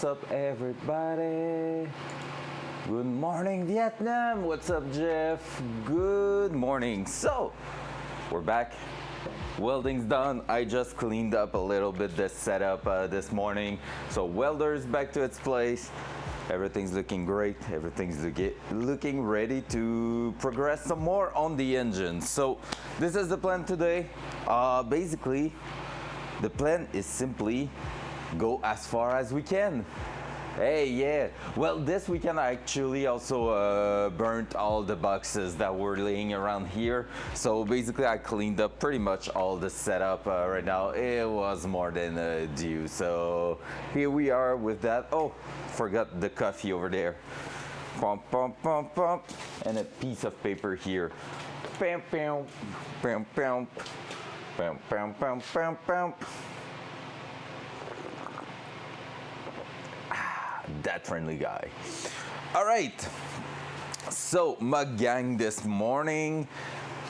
What's up, everybody? Good morning, Vietnam. What's up, Jeff? Good morning. So, we're back. Welding's done. I just cleaned up a little bit the setup this morning. So, welder's back to its place. Everything's looking great. Everything's looking ready to progress some more on the engine. So, this is the plan today. Basically, the plan is simply go as far as we can. Hey, yeah. Well, this weekend I actually also burnt all the boxes that were laying around here. So basically I cleaned up pretty much all the setup right now. It was more than due. So here we are with that. Oh, forgot the coffee over there. Pump, pump, pump, pump. And a piece of paper here. Pam, pam, pam, pam. Pam, pam, pam, pam, pam. That friendly guy. All right. So, my gang this morning.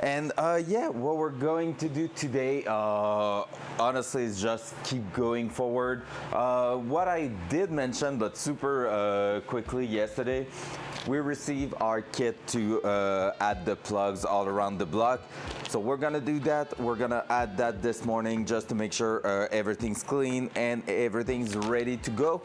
And yeah, what we're going to do today, honestly, is just keep going forward. What I did mention, but super quickly yesterday, we received our kit to add the plugs all around the block. So we're gonna do that. We're gonna add that this morning just to make sure everything's clean and everything's ready to go.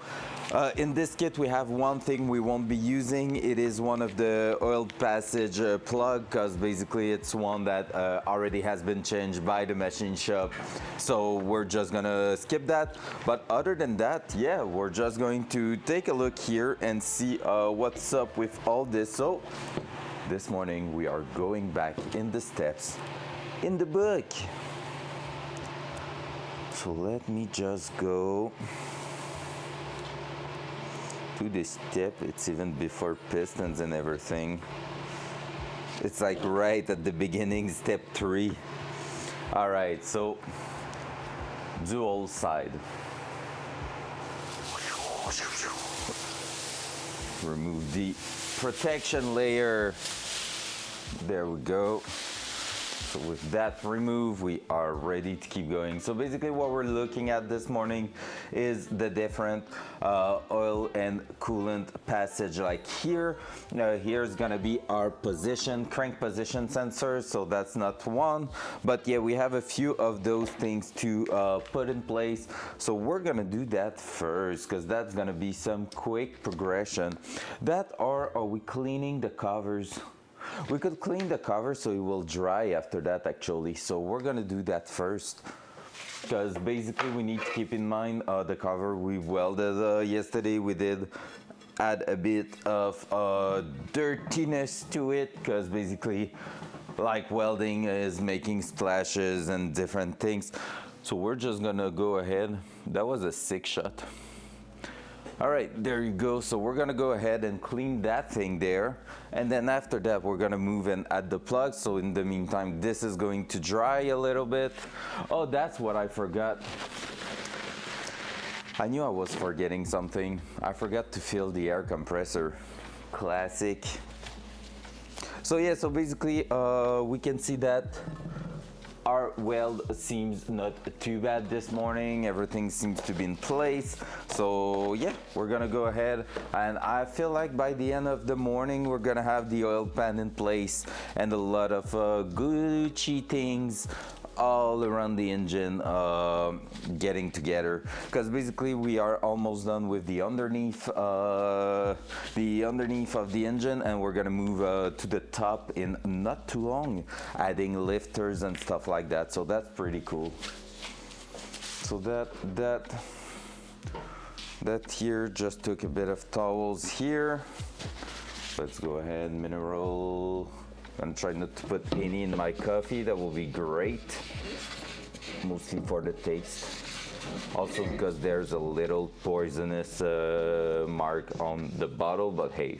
In this kit, we have one thing we won't be using. It is one of the oil passage plug, because basically it's one that already has been changed by the machine shop. So we're just gonna skip that. But other than that, yeah, we're just going to take a look here and see what's up with all this. So this morning we are going back in the steps in the book. So let me just go to this step. It's even before pistons and everything. It's like right at the beginning, step 3. All right, so dual side. Remove the protection layer. There we go. So with that removed, we are ready to keep going. So basically what we're looking at this morning is the different oil and coolant passage. Like here, here's gonna be our position, crank position sensor. So that's not one, but yeah, we have a few of those things to put in place. So we're gonna do that first, because that's gonna be some quick progression. That, or are we cleaning the covers? We could clean the cover so it will dry after that actually. So we're gonna do that first, because basically we need to keep in mind the cover we welded yesterday. We did add a bit of dirtiness to it, because basically like welding is making splashes and different things. So we're just gonna go ahead. That was a 6 shot. All right, there you go. So we're gonna go ahead and clean that thing there. And then after that, we're gonna move and add the plug. So in the meantime, this is going to dry a little bit. Oh, that's what I forgot. I knew I was forgetting something. I forgot to fill the air compressor. Classic. So yeah, so basically we can see that our weld seems not too bad this morning. Everything seems to be in place. So yeah, we're gonna go ahead, and I feel like by the end of the morning we're gonna have the oil pan in place and a lot of Gucci things all around the engine getting together, because basically we are almost done with the underneath of the engine, and we're gonna move to the top in not too long, adding lifters and stuff like that. So that's pretty cool. So that here just took a bit of towels here. Let's go ahead, mineral. I'm trying not to put any in my coffee. That will be great, mostly for the taste. Also because there's a little poisonous mark on the bottle, but hey,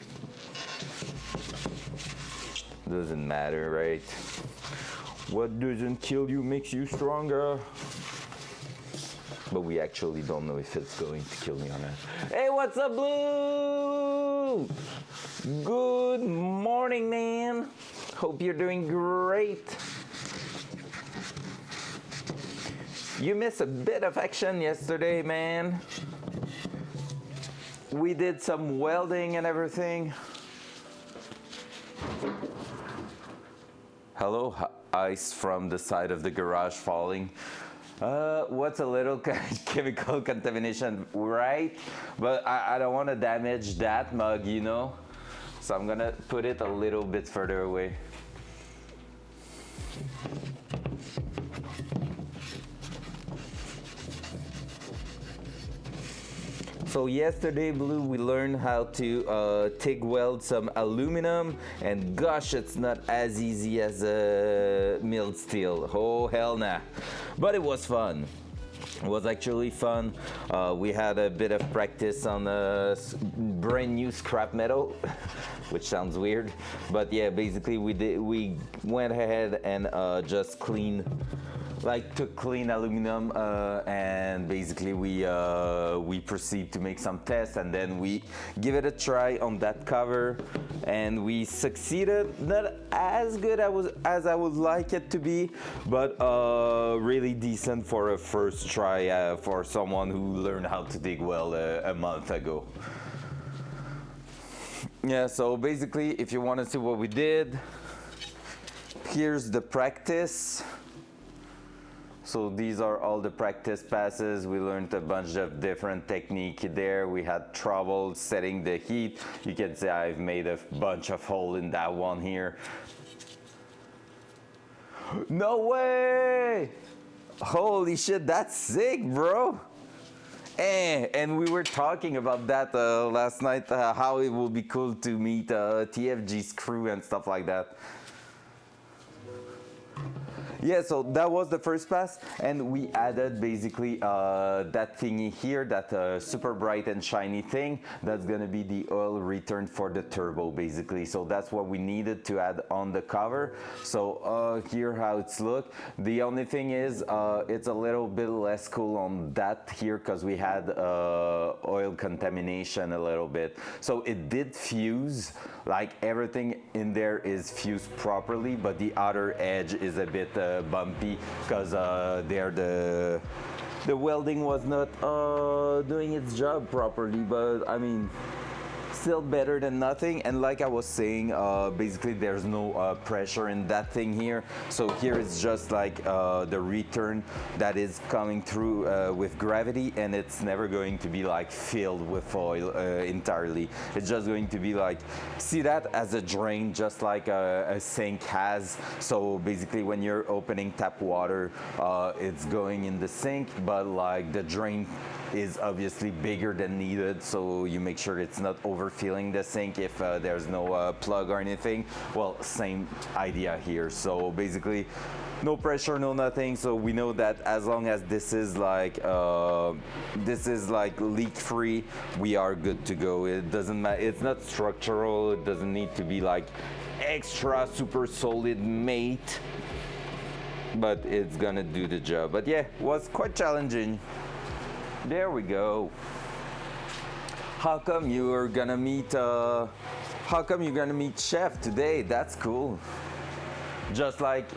doesn't matter, right? What doesn't kill you makes you stronger. But we actually don't know if it's going to kill me or not. Hey, what's up, Blue? Good morning, man. Hope you're doing great. You missed a bit of action yesterday, man. we did some welding and everything. Hello, ice from the side of the garage falling. What's a little chemical contamination, right? But I don't want to damage that mug, you know? So I'm gonna put it a little bit further away. So yesterday, Blue, we learned how to TIG weld some aluminum, and gosh, it's not as easy as milled steel. Oh, hell nah. But it was fun. It was actually fun. We had a bit of practice on brand new scrap metal, which sounds weird. But yeah, basically we went ahead and just took clean aluminum, and basically we proceed to make some tests, and then we give it a try on that cover, and we succeeded. Not as good as I would like it to be, but really decent for a first try for someone who learned how to TIG weld a month ago. Yeah, so basically, if you want to see what we did, here's the practice. So these are all the practice passes. We learned a bunch of different technique there. We had trouble setting the heat. You can see I've made a bunch of hole in that one here. No way! Holy shit, that's sick, bro. And we were talking about that last night, how it will be cool to meet TFG screw and stuff like that. Yeah, so that was the first pass, and we added basically that thingy here, that super bright and shiny thing. That's gonna be the oil return for the turbo, basically. So that's what we needed to add on the cover. So here how it's look. The only thing is it's a little bit less cool on that here because we had oil contamination a little bit. So it did fuse, like everything in there is fused properly, but the outer edge is a bit bumpy because the welding was not doing its job properly. But I mean, still better than nothing. And like I was saying, basically there's no pressure in that thing here. So here it's just like the return that is coming through with gravity, and it's never going to be like filled with oil entirely. It's just going to be like, see that as a drain, just like a sink has. So basically when you're opening tap water, it's going in the sink, but like the drain is obviously bigger than needed, so you make sure it's not overfilling the sink if there's no plug or anything. Well, same idea here. So basically no pressure, no nothing. So we know that as long as this is like leak free, we are good to go. It doesn't matter, it's not structural, it doesn't need to be like extra super solid mate, but it's gonna do the job. But yeah, it was quite challenging. There we go. How come you're gonna meet Chef today? That's cool. Just like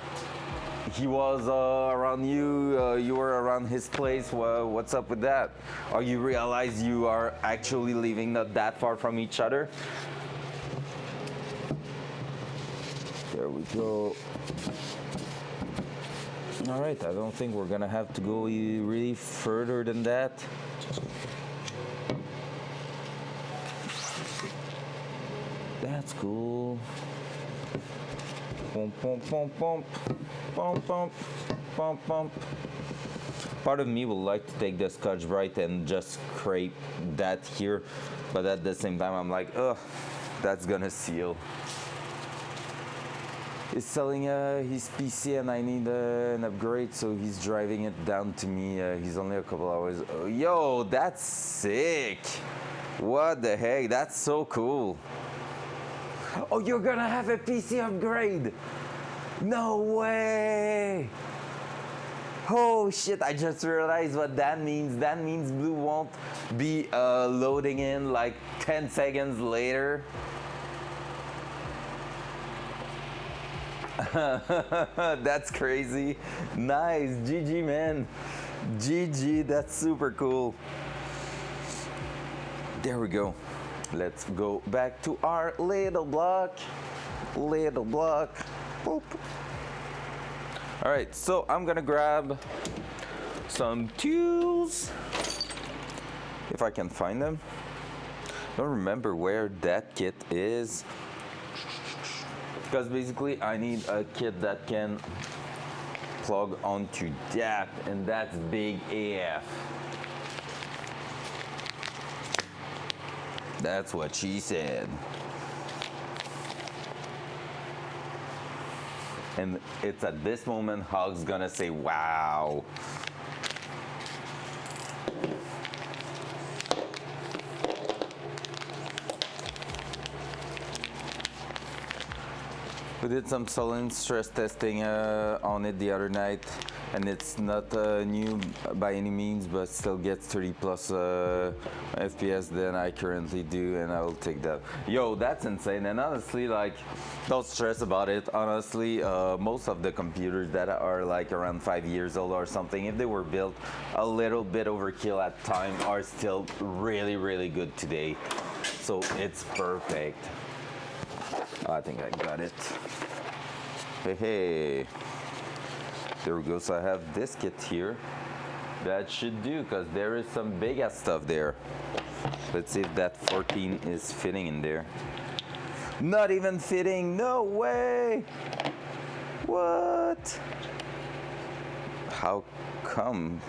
he was around you, you were around his place. Well, what's up with that? Or you realize you are actually living not that far from each other? There we go. All right, I don't think we're gonna have to go really further than that. That's cool. Pump, pump, pump, pump, pump, pump, pump, pump. Part of me would like to take the Scotch-Brite and just scrape that here, but at the same time, I'm like, ugh, that's gonna seal. He's selling his PC and I need an upgrade, so he's driving it down to me. He's only a couple hours. Oh, yo, that's sick. What the heck? That's so cool. Oh, you're gonna have a PC upgrade. No way. Oh shit, I just realized what that means. That means Blue won't be loading in like 10 seconds later. That's crazy. Nice. GG, man. GG. That's super cool. There we go. Let's go back to our little block. Little block. Boop. All right, so I'm gonna grab some tools if I can find them. Don't remember where that kit is, because basically I need a kit that can plug onto that, and that's big AF. That's what she said. And it's at this moment Hog's gonna say, wow. We did some solid stress testing on it the other night, and it's not new by any means, but still gets 30 plus FPS than I currently do, and I will take that. Yo, that's insane. And honestly, like, don't stress about it. Honestly, most of the computers that are like around 5 years old or something, if they were built a little bit overkill at time, are still really, really good today. So it's perfect. I think I got it. Hey. There we go. So I have this kit here. That should do, because there is some big ass stuff there. Let's see if that 14 is fitting in there. Not even fitting. No way. What? How come?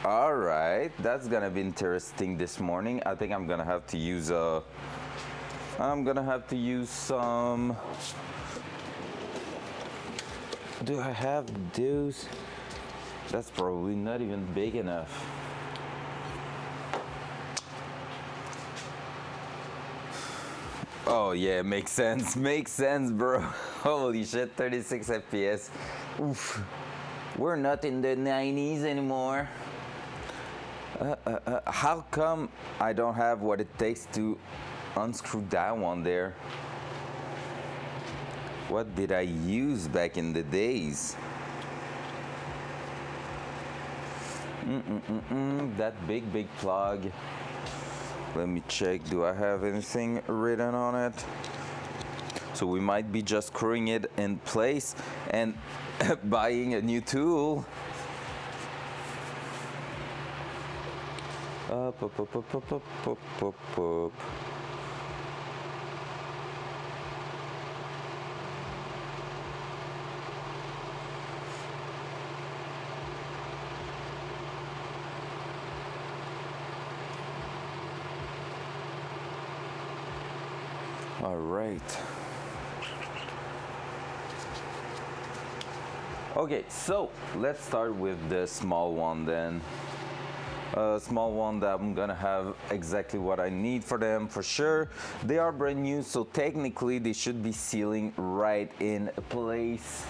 All right. That's going to be interesting this morning. I think I'm going to have to use some. Do I have those? That's probably not even big enough. Oh yeah, makes sense. Makes sense, bro. Holy shit, 36 FPS. Oof. We're not in the 90s anymore. How come I don't have what it takes to unscrew that one there? What did I use back in the days? That big plug. Let me check. Do I have anything written on it? So we might be just screwing it in place and buying a new tool. Up. All right. Okay, so let's start with the small one then. Small one that I'm gonna have exactly what I need for them for sure. They are brand new, so technically they should be sealing right in place.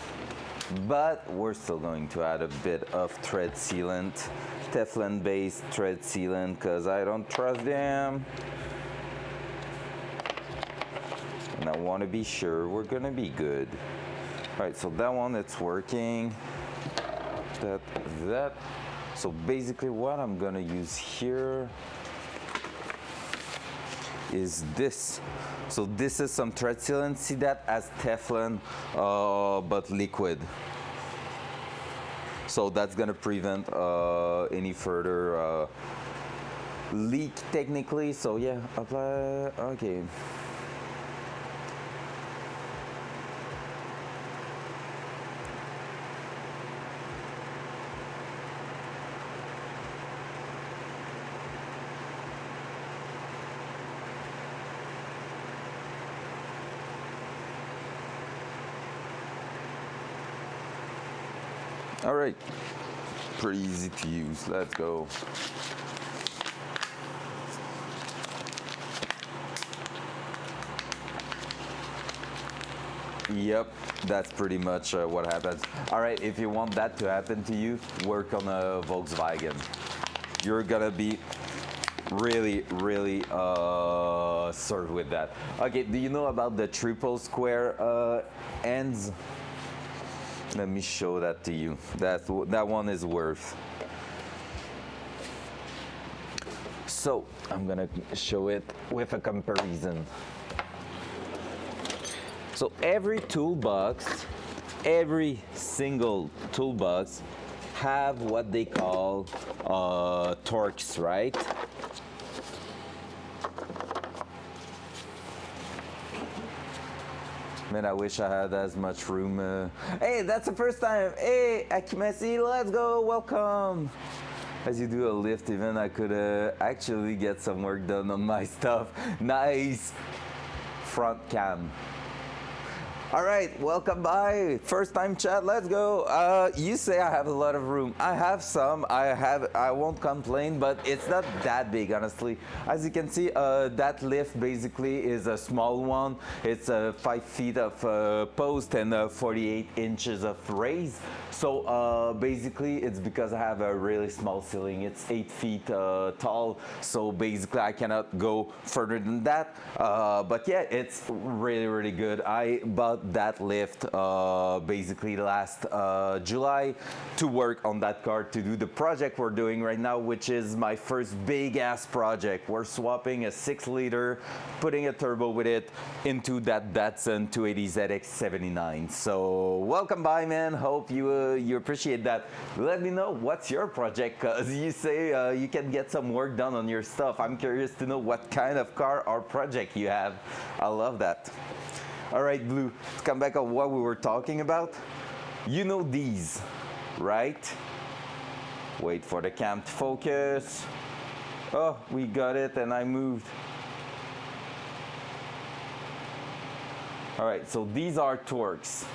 But we're still going to add a bit of thread sealant, Teflon based thread sealant, because I don't trust them. And I want to be sure we're gonna be good. All right, so that one, it's working. That. So basically what I'm gonna use here is this. So this is some thread sealant. See that as Teflon, but liquid. So that's gonna prevent any further leak technically. So yeah, apply, okay. All right, pretty easy to use. Let's go. Yep, that's pretty much what happens. All right, if you want that to happen to you, work on a Volkswagen. You're gonna be really served with that. Okay, do you know about the triple square ends? Let me show that to you. That one is worth. So I'm gonna show it with a comparison. So every toolbox, every single toolbox have what they call torques, right? Man, I wish I had as much room. Hey, that's the first time. Hey, Akimesi, let's go, welcome. As you do a lift event, I could actually get some work done on my stuff. Nice. Front cam. All right, welcome by. First time chat, let's go. You say I have a lot of room. I have some, I won't complain, but it's not that big, honestly. As you can see, that lift basically is a small one. It's 5 feet of post and 48 inches of raise. So basically it's because I have a really small ceiling. It's 8 feet tall. So basically I cannot go further than that. But yeah, it's really, really good. I bought that lift basically last July to work on that car to do the project we're doing right now, which is my first big ass project. We're swapping a 6-liter, putting a turbo with it into that Datsun 280ZX79. So welcome by, man. Hope you appreciate that. Let me know what's your project, cause you say you can get some work done on your stuff. I'm curious to know what kind of car or project you have. I love that. All right, Blue, let's come back on what we were talking about. You know these, right? Wait for the cam to focus. Oh, we got it and I moved. All right, so these are torques.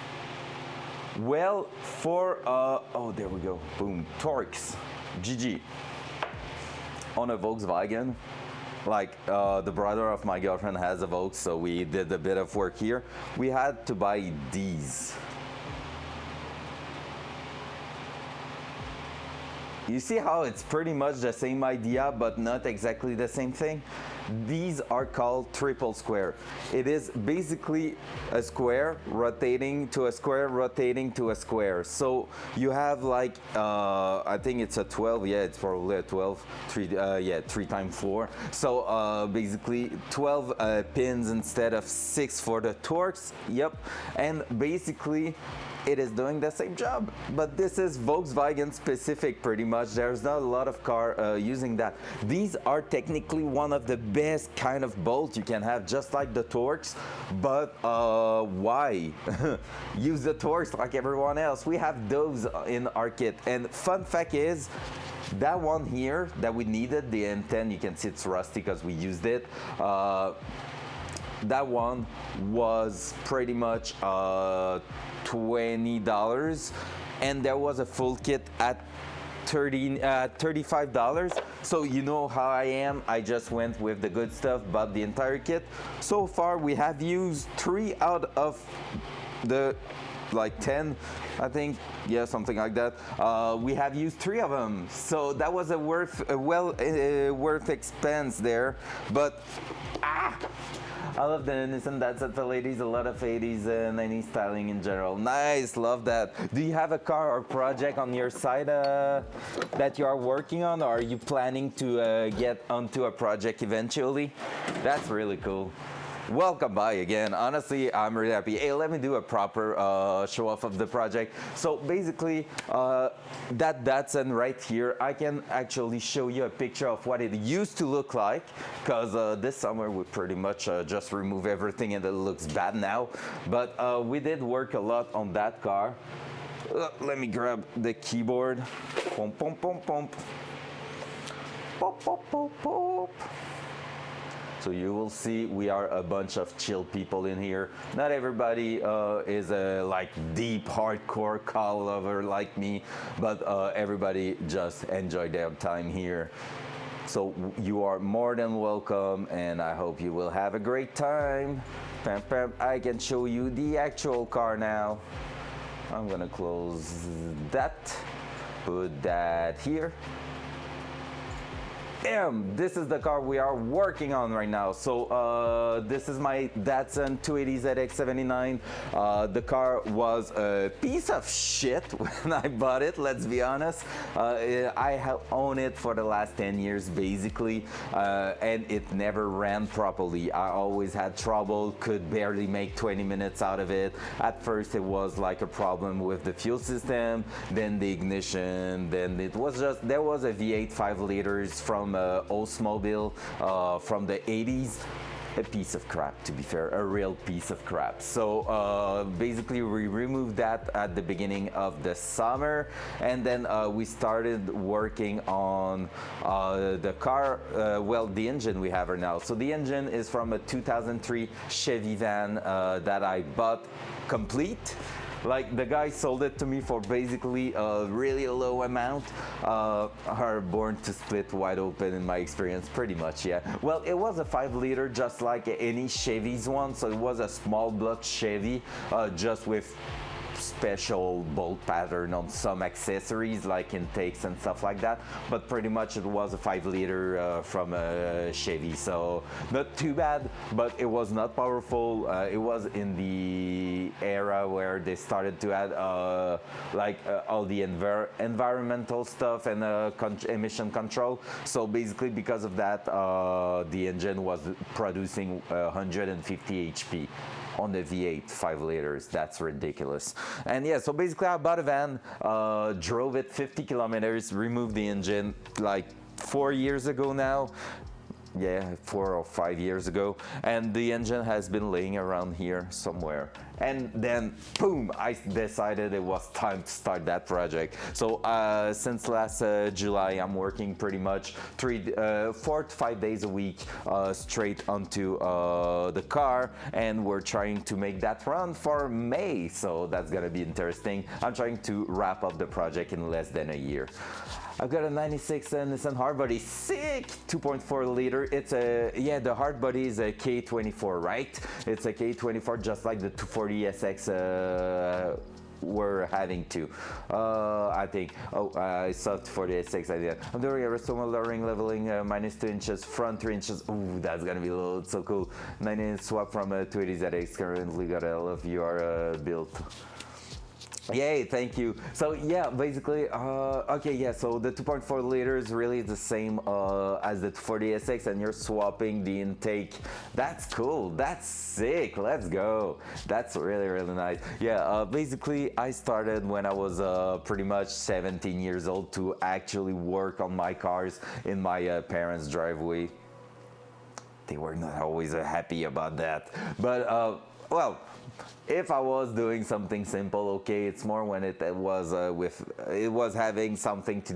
Well, for, oh, there we go, boom, torques, GG. On a Volkswagen, like the brother of my girlfriend has a Volks, so we did a bit of work here. We had to buy these. You see how it's pretty much the same idea, but not exactly the same thing? These are called triple square. It is basically a square rotating to a square rotating to a square. So you have like, I think it's a 12, yeah, it's probably a 12, 3 times 4. So basically 12 pins instead of 6 for the torques, yep. And basically, it is doing the same job, but this is Volkswagen specific pretty much. There's not a lot of car using that. These are technically one of the best kind of bolts you can have, just like the torques, but why? Use the torques like everyone else. We have those in our kit, and fun fact is, that one here that we needed, the M10, you can see it's rusty because we used it. That one was pretty much $20, and there was a full kit at $35. So you know how I am, I just went with the good stuff, bought the entire kit. So far we have used 3 out of the like 10, I think, yeah, something like that. We have used 3 of them, so that was a worth expense there. But I love the Nissan Datsun for ladies, a lot of 80s and 90s styling in general. Nice, love that. Do you have a car or project on your side that you are working on, or are you planning to get onto a project eventually? That's really cool. Welcome by again. Honestly, I'm really happy. Hey, let me do a proper show off of the project. So basically, that Datsun right here, I can actually show you a picture of what it used to look like, because this summer we pretty much just remove everything and it looks bad now. But we did work a lot on that car. Let me grab the keyboard. Pom, pom, pom, pom. Pop, pop, pop, pop. So you will see we are a bunch of chill people in here. Not everybody is a like deep hardcore car lover like me, but everybody just enjoy their time here. So you are more than welcome, and I hope you will have a great time. Pam, pam. I can show you the actual car now. I'm gonna close that, put that here. Bam! This is the car we are working on right now. So this is my Datsun 280ZX79. The car was a piece of shit when I bought it, let's be honest. I have owned it for the last 10 years basically, and it never ran properly. I always had trouble, could barely make 20 minutes out of it. At first it was like a problem with the fuel system, then the ignition, then it was just, there was a V8 5 liters from Oldsmobile from the 80s. A piece of crap, to be fair, a real piece of crap. So basically we removed that at the beginning of the summer, and then we started working on the car, well, the engine we have right now. So the engine is from a 2003 Chevy van that I bought complete. Like, the guy sold it to me for basically a really low amount. Are born to split wide open in my experience, pretty much, yeah. Well, it was a 5 liter just like any Chevy's one, so it was a small block Chevy, just with special bolt pattern on some accessories like intakes and stuff like that, but pretty much it was a 5 liter from a Chevy, so not too bad, but it was not powerful. It was in the era where they started to add all the environmental stuff and emission control, so basically because of that the engine was producing 150 HP on the V8 5 liters. That's ridiculous. And yeah, so basically I bought a van, drove it 50 kilometers, removed the engine like 4 years ago now. Yeah, 4 or 5 years ago, and the engine has been laying around here somewhere. And then, boom, I decided it was time to start that project. So since last July, I'm working pretty much 4 to 5 days a week straight onto the car, and we're trying to make that run for May. So that's gonna be interesting. I'm trying to wrap up the project in less than a year. I've got a 96 Nissan Hardbody, sick, 2.4 liter. It's a, yeah, the Hardbody is a K24, right? It's a K24 just like the 240SX we're having to. I think, I saw 240SX idea. I'm doing a restomal lowering, leveling, -2 inches, front 3 inches. Ooh, that's gonna be low, so cool. 9-inch swap from a 280ZX, currently got a LFUR built. Yay, thank you. So yeah, basically, okay, yeah, so the 2.4 liters really is the same as the 240SX, and you're swapping the intake. That's cool, that's sick, let's go. That's really, really nice. Yeah, basically, I started when I was pretty much 17 years old to actually work on my cars in my parents' driveway. They were not always happy about that, but well, if I was doing something simple, okay, it's more when it was having something to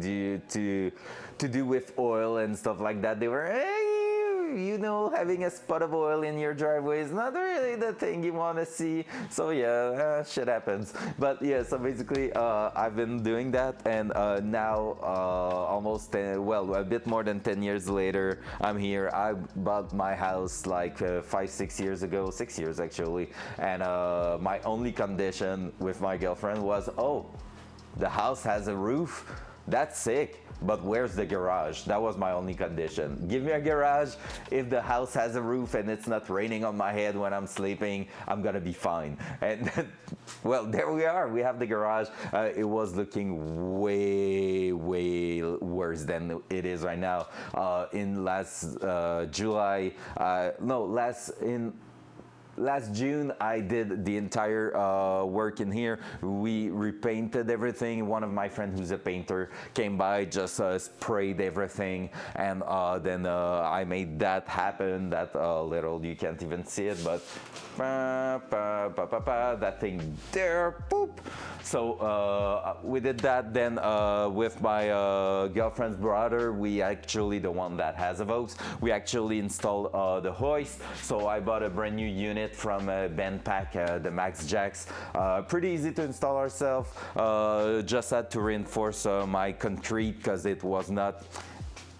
do with oil and stuff like that. They were, you know, having a spot of oil in your driveway is not really the thing you want to see. So yeah, shit happens. But yeah, so basically I've been doing that, and now almost well, a bit more than 10 years later, I'm here. I bought my house like 5-6 years ago, 6 years actually, and my only condition with my girlfriend was, oh, the house has a roof. That's sick, but where's the garage? That was my only condition. Give me a garage. If the house has a roof and it's not raining on my head when I'm sleeping, I'm gonna be fine. And well, there we are. We have the garage. It was looking way, way worse than it is right now. In last July, last June, I did the entire work in here. We repainted everything. One of my friends who's a painter came by, just sprayed everything, and then I made that happen. That little, you can't even see it, but that thing there, boop. So we did that. Then with my girlfriend's brother, we actually, the one that has a Vaux, we actually installed the hoist. So I bought a brand new unit from Benpack, the Max Jacks. Pretty easy to install ourselves. Just had to reinforce my concrete because it was not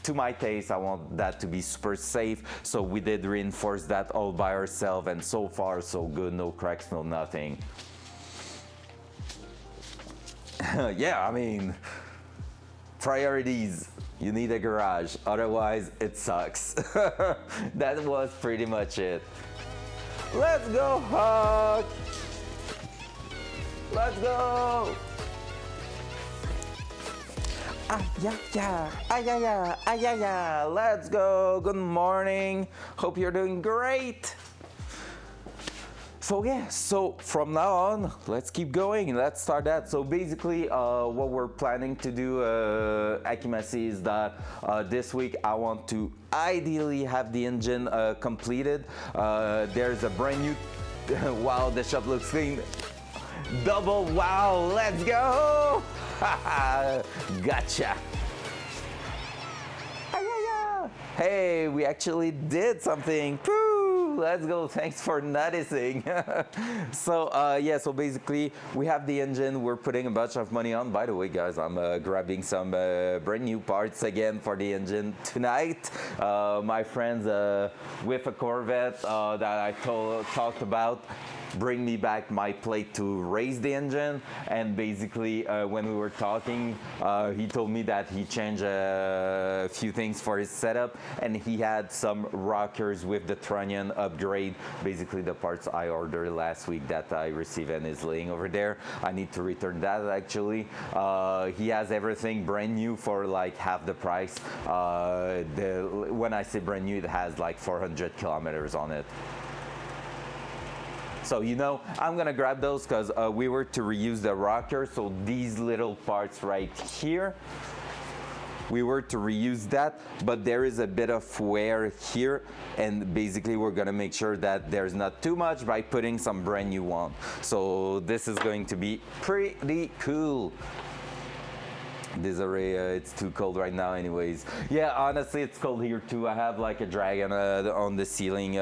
to my taste. I want that to be super safe, so we did reinforce that all by ourselves, and so far so good. No cracks, no nothing. Yeah, I mean, priorities. You need a garage, otherwise it sucks. That was pretty much it. Let's go, Hawk! Let's go! Ah, yeah, yeah, ah, yeah, yeah, ah, yeah, yeah. Let's go. Good morning. Hope you're doing great. So yeah, so from now on, let's keep going. Let's start that. So basically, what we're planning to do, Akimasi, is that this week I want to ideally have the engine completed. There's a brand new, wow, the shop looks clean. Double wow, let's go! Gotcha. Hey, we actually did something. Woo! Let's go. Thanks for noticing. So yeah, so basically we have the engine. We're putting a bunch of money on. By the way, guys, I'm grabbing some brand new parts again for the engine tonight. My friends with a Corvette that I talked about bring me back my plate to raise the engine, and basically when we were talking, he told me that he changed a few things for his setup, and he had some rockers with the trunnion upgrade, basically the parts I ordered last week that I received and is laying over there. I need to return that actually. He has everything brand new for like half the price. When I say brand new, it has like 400 kilometers on it. So, you know, I'm gonna grab those because we were to reuse the rocker. So these little parts right here, we were to reuse that, but there is a bit of wear here, and basically we're gonna make sure that there's not too much by putting some brand new one. So this is going to be pretty cool. Desiree, it's too cold right now anyways. Yeah, honestly, it's cold here too. I have like a dragon on the ceiling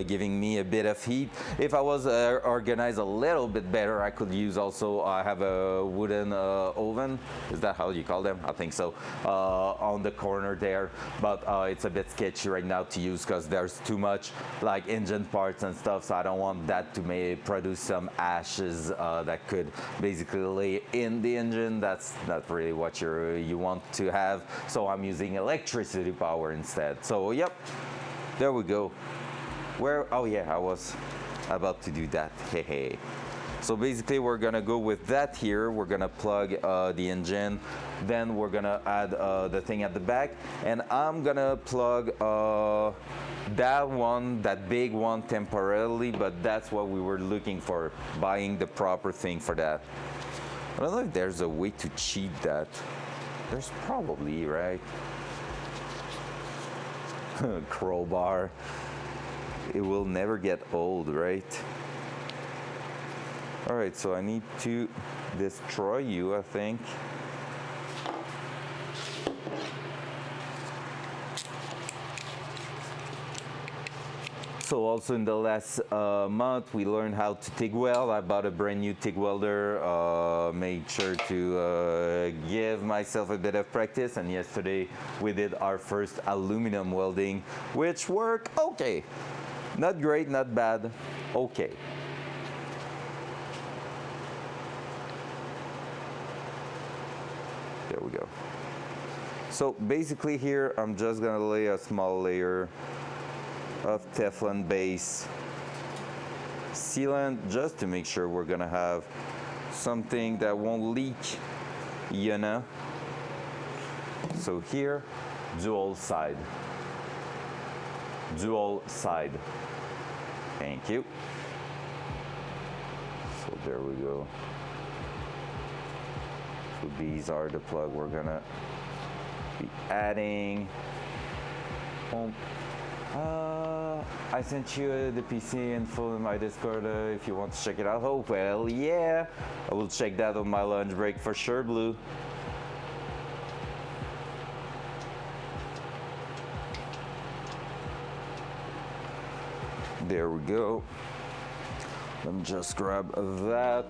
giving me a bit of heat. If I was organized a little bit better, I could use also, I have a wooden oven. Is that how you call them? I think so. On the corner there, but it's a bit sketchy right now to use because there's too much like engine parts and stuff, so I don't want that to produce some ashes that could basically lay in the engine. That's not really what you want to have, so I'm using electricity power instead. So yep, there we go. Oh yeah, I was about to do that. Hey. So basically we're gonna go with that here. We're gonna plug the engine, then we're gonna add the thing at the back, and I'm gonna plug that big one temporarily, but that's what we were looking for, buying the proper thing for that. I don't know if there's a way to cheat that. There's probably, right? Crowbar. It will never get old, right? All right, so I need to destroy you, I think. So also in the last month, we learned how to TIG weld. I bought a brand new TIG welder, made sure to give myself a bit of practice, and yesterday we did our first aluminum welding, which worked okay. Not great, not bad, okay. There we go. So basically here, I'm just gonna lay a small layer of Teflon base sealant just to make sure we're gonna have something that won't leak, you know. So here, dual side. Thank you. So there we go. So these are the plug we're gonna be adding. I sent you the PC info in my Discord if you want to check it out. Oh, well, yeah. I will check that on my lunch break for sure, Blue. There we go. Let me just grab that.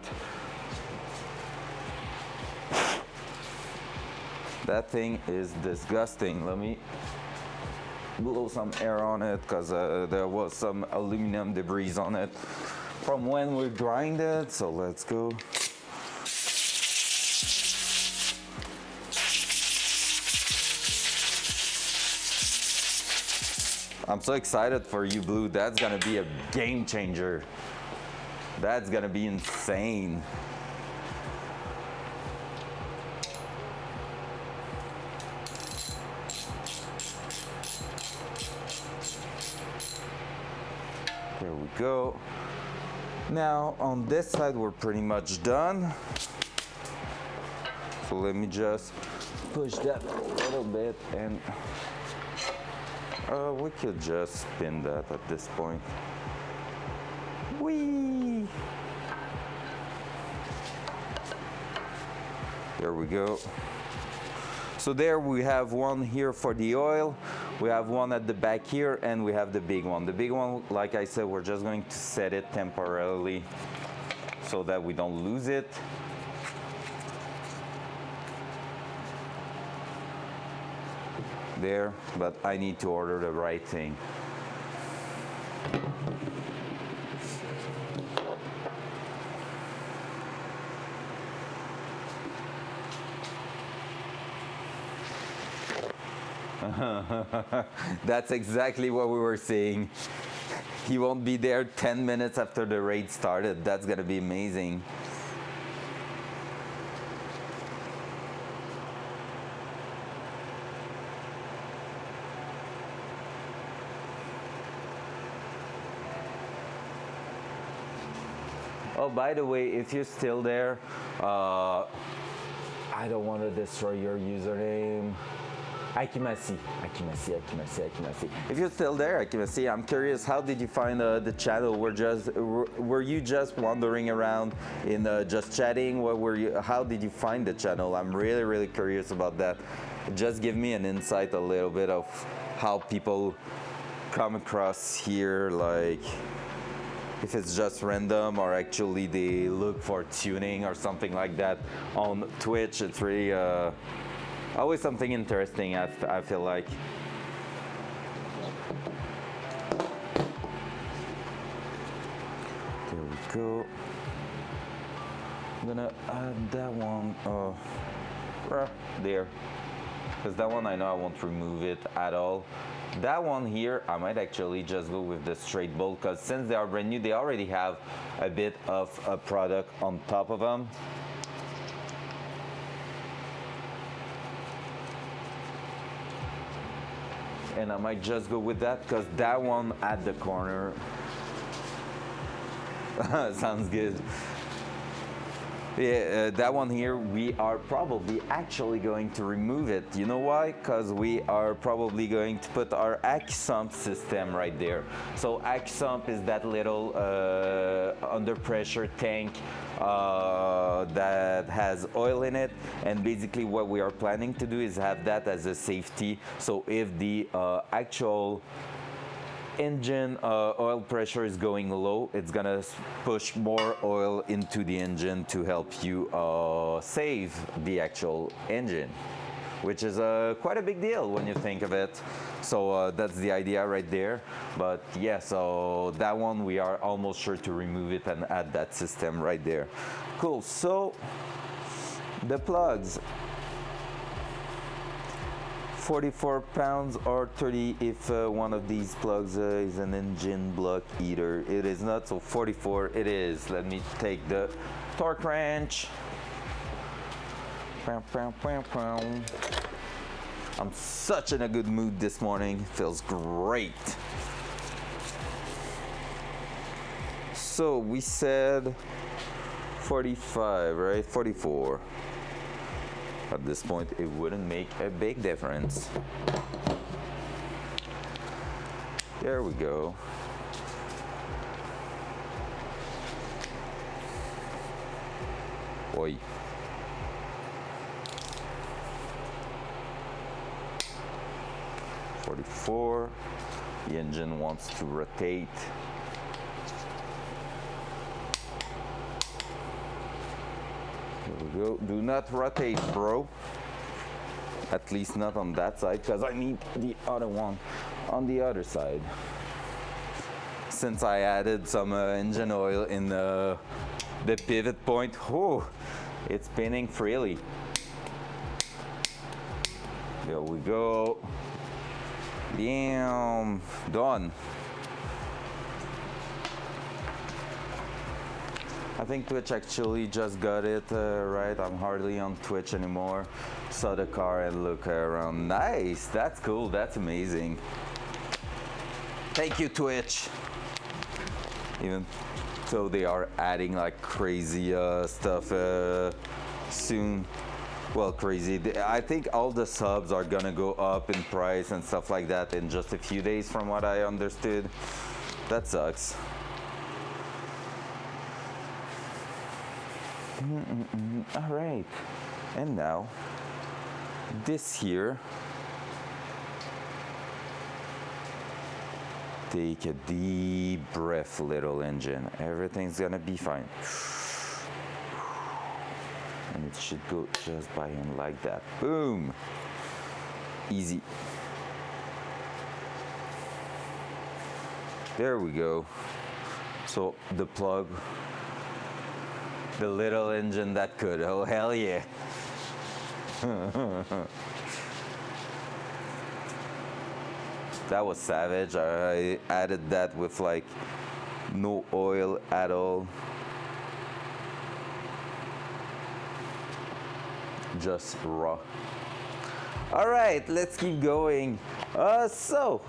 That thing is disgusting. Let me blow some air on it because there was some aluminum debris on it from when we grind it. So let's go. I'm so excited for you, Blue. That's gonna be a game changer. That's gonna be insane. There we go. Now on this side we're pretty much done. So let me just push that a little bit and we could just spin that at this point. Whee! There we go. So there we have one here for the oil. We have one at the back here and we have the big one. The big one, like I said, we're just going to set it temporarily so that we don't lose it. There, but I need to order the right thing. That's exactly what we were saying. He won't be there 10 minutes after the raid started. That's gonna be amazing. Oh, by the way, if you're still there, I don't want to destroy your username. Akimasi. If you're still there, Akimasi, I'm curious, how did you find the channel? Were you just wandering around in just chatting? How did you find the channel? I'm really curious about that. Just give me an insight, a little bit of how people come across here, like if it's just random or actually they look for tuning or something like that. On Twitch, it's really always something interesting, I feel like. There we go. I'm gonna add that one there. Because that one I know I won't remove it at all. That one here, I might actually just go with the straight bolt because since they are brand new, they already have a bit of a product on top of them. And I might just go with that because that one at the corner sounds good. Yeah, that one here, we are probably actually going to remove it. You know why? Because we are probably going to put our AccuSump system right there. So AccuSump is that little under pressure tank that has oil in it, and basically what we are planning to do is have that as a safety. So if the actual engine oil pressure is going low, it's gonna push more oil into the engine to help you save the actual engine, which is quite a big deal when you think of it. So that's the idea right there. But yeah, so that one we are almost sure to remove it and add that system right there. Cool. So the plugs, 44 pounds or 30 if one of these plugs is an engine block eater. It is not, so 44 it is. Let me take the torque wrench. I'm such in a good mood this morning. Feels great. So we said 45, right? 44. At this point, it wouldn't make a big difference. There we go. Oi. .44. The engine wants to rotate. There we go. Do not rotate, bro. At least not on that side, because I need the other one on the other side. Since I added some engine oil in the pivot point, oh, it's spinning freely. There we go. Damn, done. I think Twitch actually just got it right. I'm hardly on Twitch anymore. Saw the car and look around. Nice, that's cool, that's amazing. Thank you, Twitch. Even though they are adding like crazy stuff soon. Well, crazy. I think all the subs are gonna go up in price and stuff like that in just a few days from what I understood. That sucks. All right, and now this here, take a deep breath, little engine. Everything's gonna be fine, and it should go just by and like that. Boom, easy. There we go. So the plug, the little engine that could. Oh, hell yeah. That was savage. I added that with like no oil at all. Just raw. All right, let's keep going. So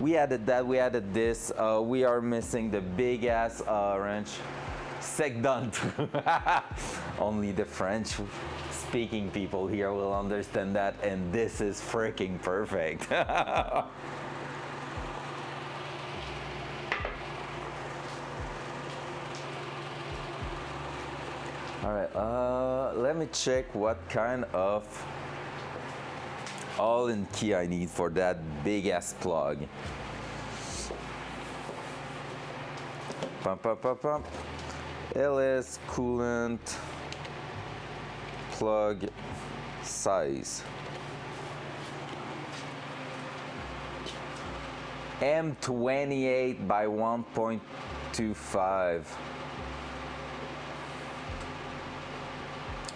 we added that, we added this. We are missing the big ass wrench. Sec done. Only the French speaking people here will understand that, and this is freaking perfect. All right, let me check what kind of Allen key I need for that big ass plug. Pump, pump, pump, pump. LS coolant plug size M28 by 1.25.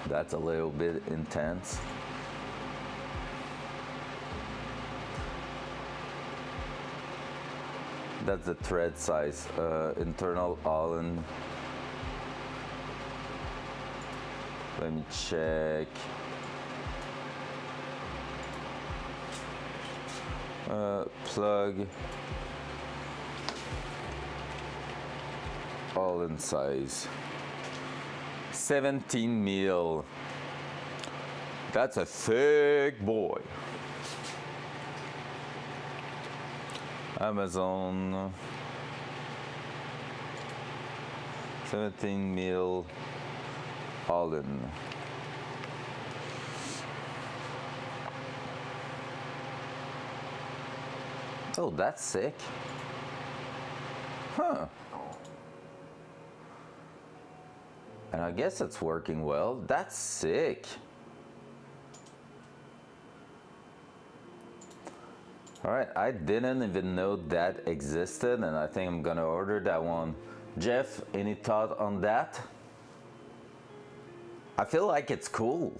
That's a little bit intense. That's the thread size, internal Allen. Let me check. Plug Allen size 17 mil. That's a thick boy. Amazon 17 mil Allen. Oh, that's sick. Huh. And I guess it's working well. That's sick. All right, I didn't even know that existed, and I think I'm gonna order that one. Jeff, any thought on that? I feel like it's cool.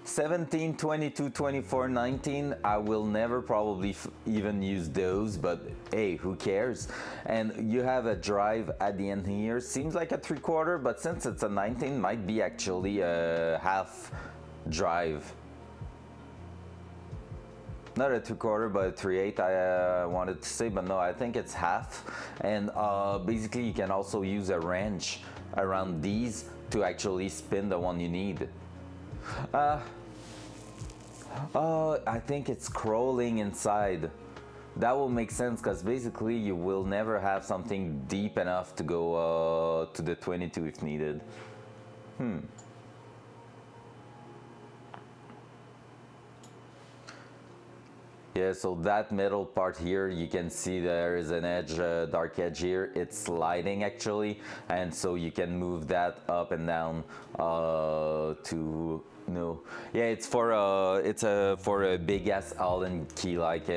17, 22, 24, 19, I will never probably even use those, but hey, who cares? And you have a drive at the end here. Seems like a 3/4, but since it's a 19, might be actually a half drive. Not a 2/4, but a 3/8 I wanted to say, but no, I think it's half. And basically you can also use a wrench around these to actually spin the one you need. I think it's crawling inside. That will make sense because basically you will never have something deep enough to go to the 22 if needed. Yeah, so that middle part here, you can see there is an edge, dark edge here. It's sliding actually, and so you can move that up and down to no. Yeah, it's for for a big ass Allen key, like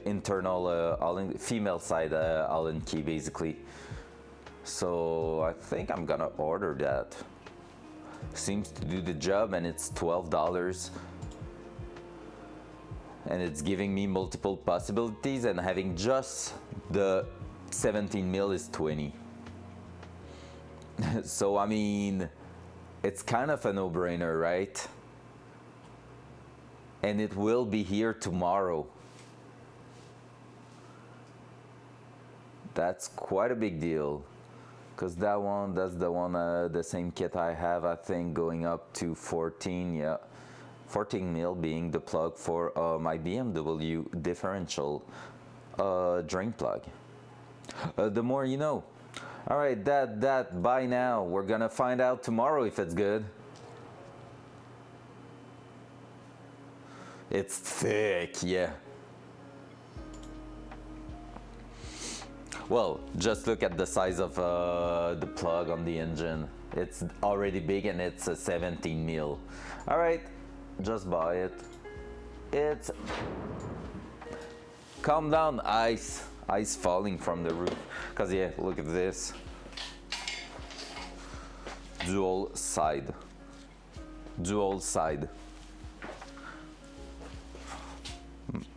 internal Allen, female side Allen key basically. So I think I'm gonna order that. Seems to do the job, and it's $12. and it's giving me multiple possibilities, and having just the 17 mil is 20. So I mean, it's kind of a no-brainer, right? And it will be here tomorrow. That's quite a big deal, because that's the one, the same kit I have, I think, going up to 14, yeah. 14 mil being the plug for my BMW differential drain plug. The more you know. All right, that, bye now. We're gonna find out tomorrow if it's good. It's thick, yeah. Well, just look at the size of the plug on the engine. It's already big, and it's a 17 mil. All right, just buy it. It's... Calm down, ice falling from the roof. Cause yeah, look at this. Dual side.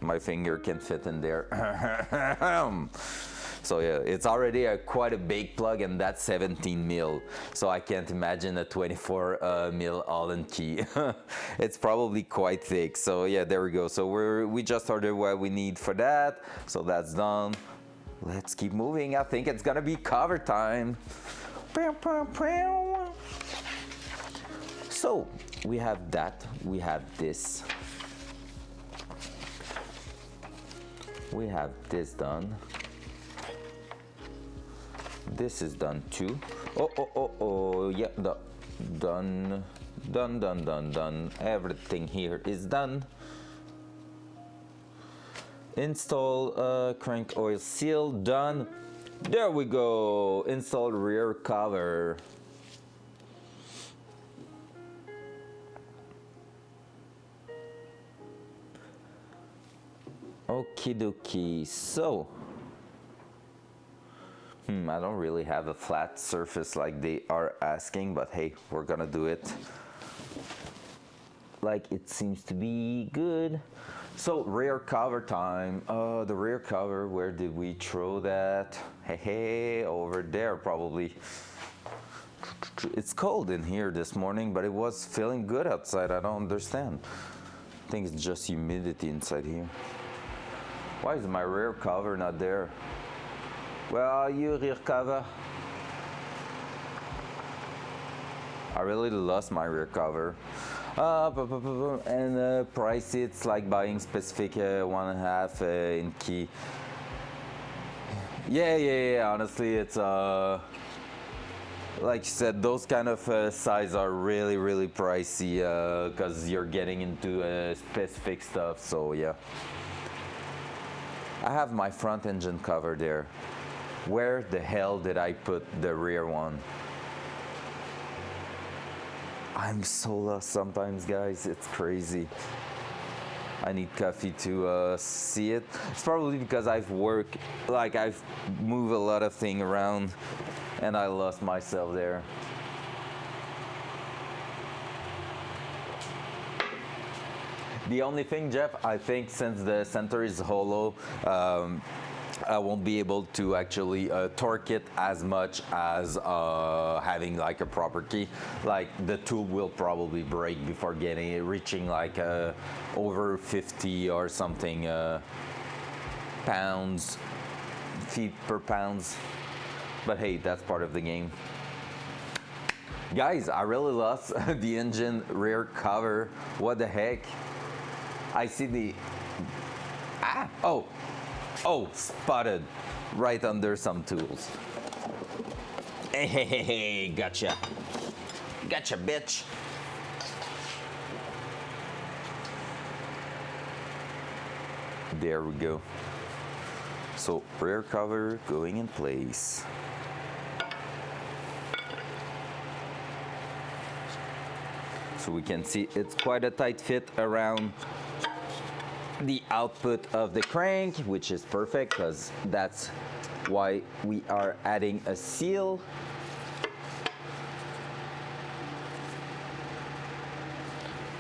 My finger can fit in there. So yeah, it's already quite a big plug, and that's 17 mil. So I can't imagine a 24 mil Allen key. It's probably quite thick. So yeah, there we go. So we just ordered what we need for that. So that's done. Let's keep moving. I think it's gonna be cover time. So we have that. We have this. We have this done. This is done too. Oh, yeah, done. Everything here is done. Install crank oil seal, done. There we go. Install rear cover. Okie dokie. So I don't really have a flat surface like they are asking, but hey, we're gonna do it like it seems to be good. So rear cover time. The rear cover, where did we throw that? Hey, over there probably. It's cold in here this morning, but it was feeling good outside. I don't understand. I think it's just humidity inside here. Why is my rear cover not there? Where are you, rear cover? I really lost my rear cover. And price, it's like buying specific 1.5 in key. Yeah. Honestly, it's like you said, those kind of size are really pricey because you're getting into specific stuff. So yeah. I have my front engine cover there. Where the hell did I put the rear one? I'm so lost sometimes, guys. It's crazy. I need coffee to see it. It's probably because I've moved a lot of things around, and I lost myself there. The only thing, Jeff, I think since the center is hollow, I won't be able to actually torque it as much as having like a proper key. Like the tool will probably break before reaching like over 50 or something feet per pounds. But hey, that's part of the game. Guys, I really lost the engine rear cover. What the heck? I see the... Oh, spotted right under some tools. Hey, gotcha. Gotcha, bitch. There we go. So rear cover going in place. So we can see it's quite a tight fit around the output of the crank, which is perfect because that's why we are adding a seal.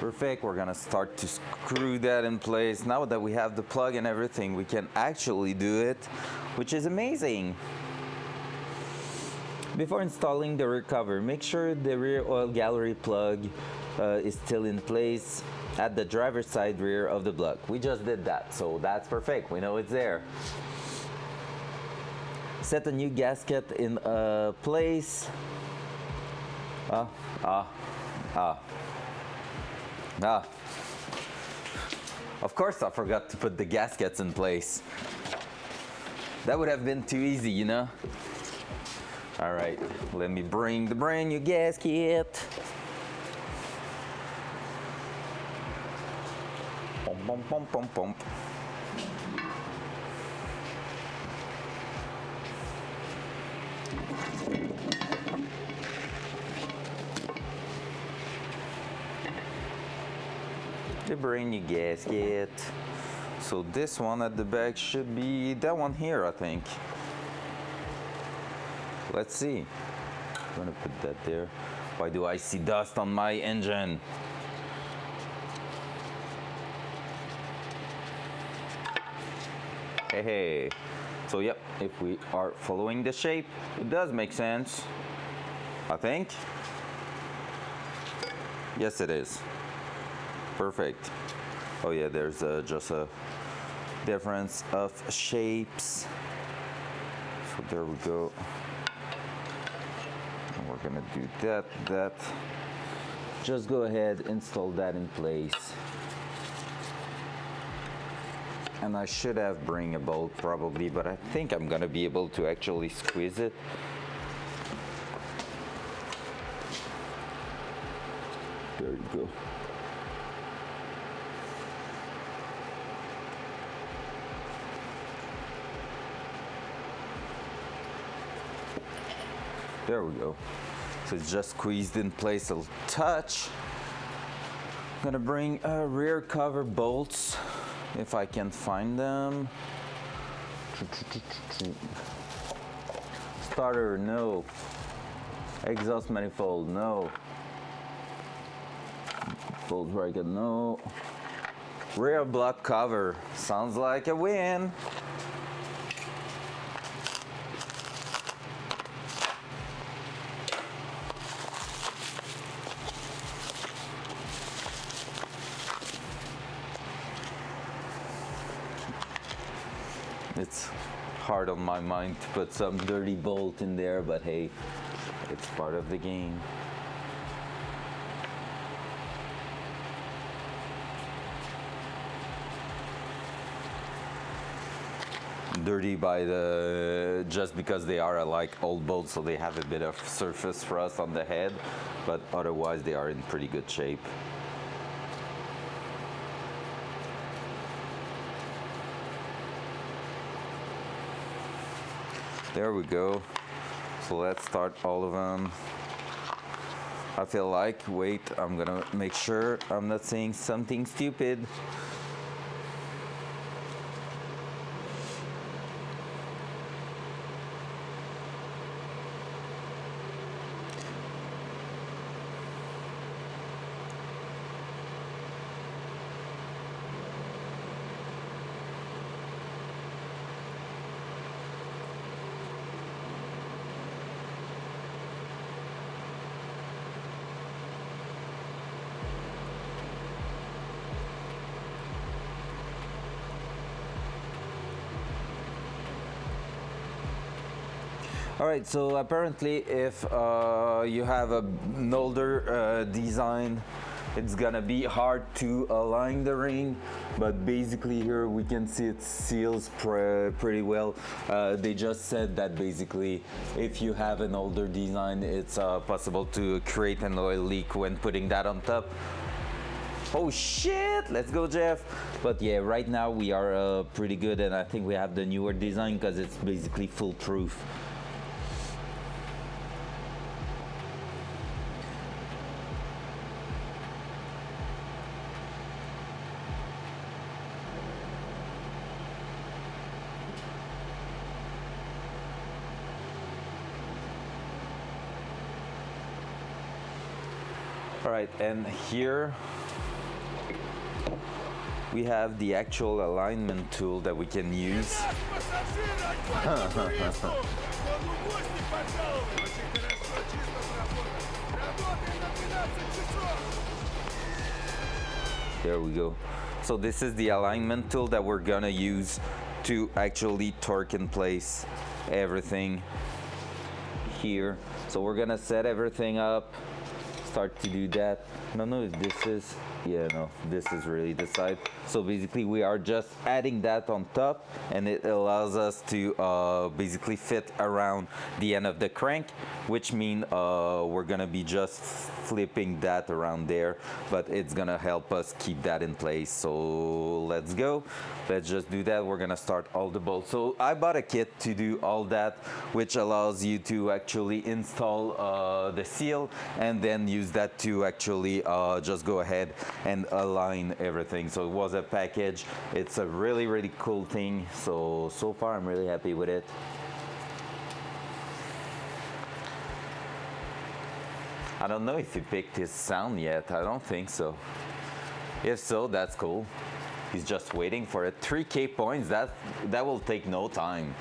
Perfect, we're gonna start to screw that in place. Now that we have the plug and everything, we can actually do it, which is amazing. Before installing the rear cover, make sure the rear oil gallery plug is still in place at the driver's side rear of the block. We just did that, so that's perfect. We know it's there. Set a new gasket in place. Of course I forgot to put the gaskets in place. That would have been too easy, you know? All right, let me bring the brand new gasket. Pump, pump, pump, pump, pump. The brand new gasket. So this one at the back should be that one here, I think. Let's see. I'm gonna put that there. Why do I see dust on my engine? Hey. So yep, if we are following the shape, it does make sense. I think. Yes, it is. Perfect. Oh yeah, there's just a difference of shapes. So there we go. And we're gonna do that. Just go ahead, install that in place. And I should have bring a bolt probably, but I think I'm gonna be able to actually squeeze it. There you go. There we go. So it's just squeezed in place a touch. I'm gonna bring rear cover bolts if I can find them. Starter, no. Exhaust manifold, no. Bolt bracket, no. Rear block cover, sounds like a win. It's hard on my mind to put some dirty bolt in there, but hey, it's part of the game. Dirty by the just because they are like old bolts, so they have a bit of surface rust on the head, but otherwise they are in pretty good shape. There we go. So let's start all of them. I feel like, wait, I'm gonna make sure I'm not saying something stupid. All right, so apparently if you have an older design, it's gonna be hard to align the ring, but basically here we can see it seals pretty well. They just said that basically if you have an older design, it's possible to create an oil leak when putting that on top. Oh shit, let's go Jeff. But yeah, right now we are pretty good, and I think we have the newer design because it's basically foolproof. All right, and here we have the actual alignment tool that we can use. There we go. So this is the alignment tool that we're gonna use to actually torque in place everything here. So we're gonna set everything up, start to do that. I don't know if this is, yeah, no, this is really the side. So basically we are just adding that on top, and it allows us to basically fit around the end of the crank, which means we're gonna be just flipping that around there, but it's gonna help us keep that in place. So let's go. Let's just do that. We're gonna start all the bolts. So I bought a kit to do all that, which allows you to actually install the seal and then use that to actually just go ahead and align everything. So it was a package. It's a really, really cool thing. So far I'm really happy with it. I don't know if he picked his sound yet. I don't think so. If so, that's cool. He's just waiting for it. 3K points, that will take no time.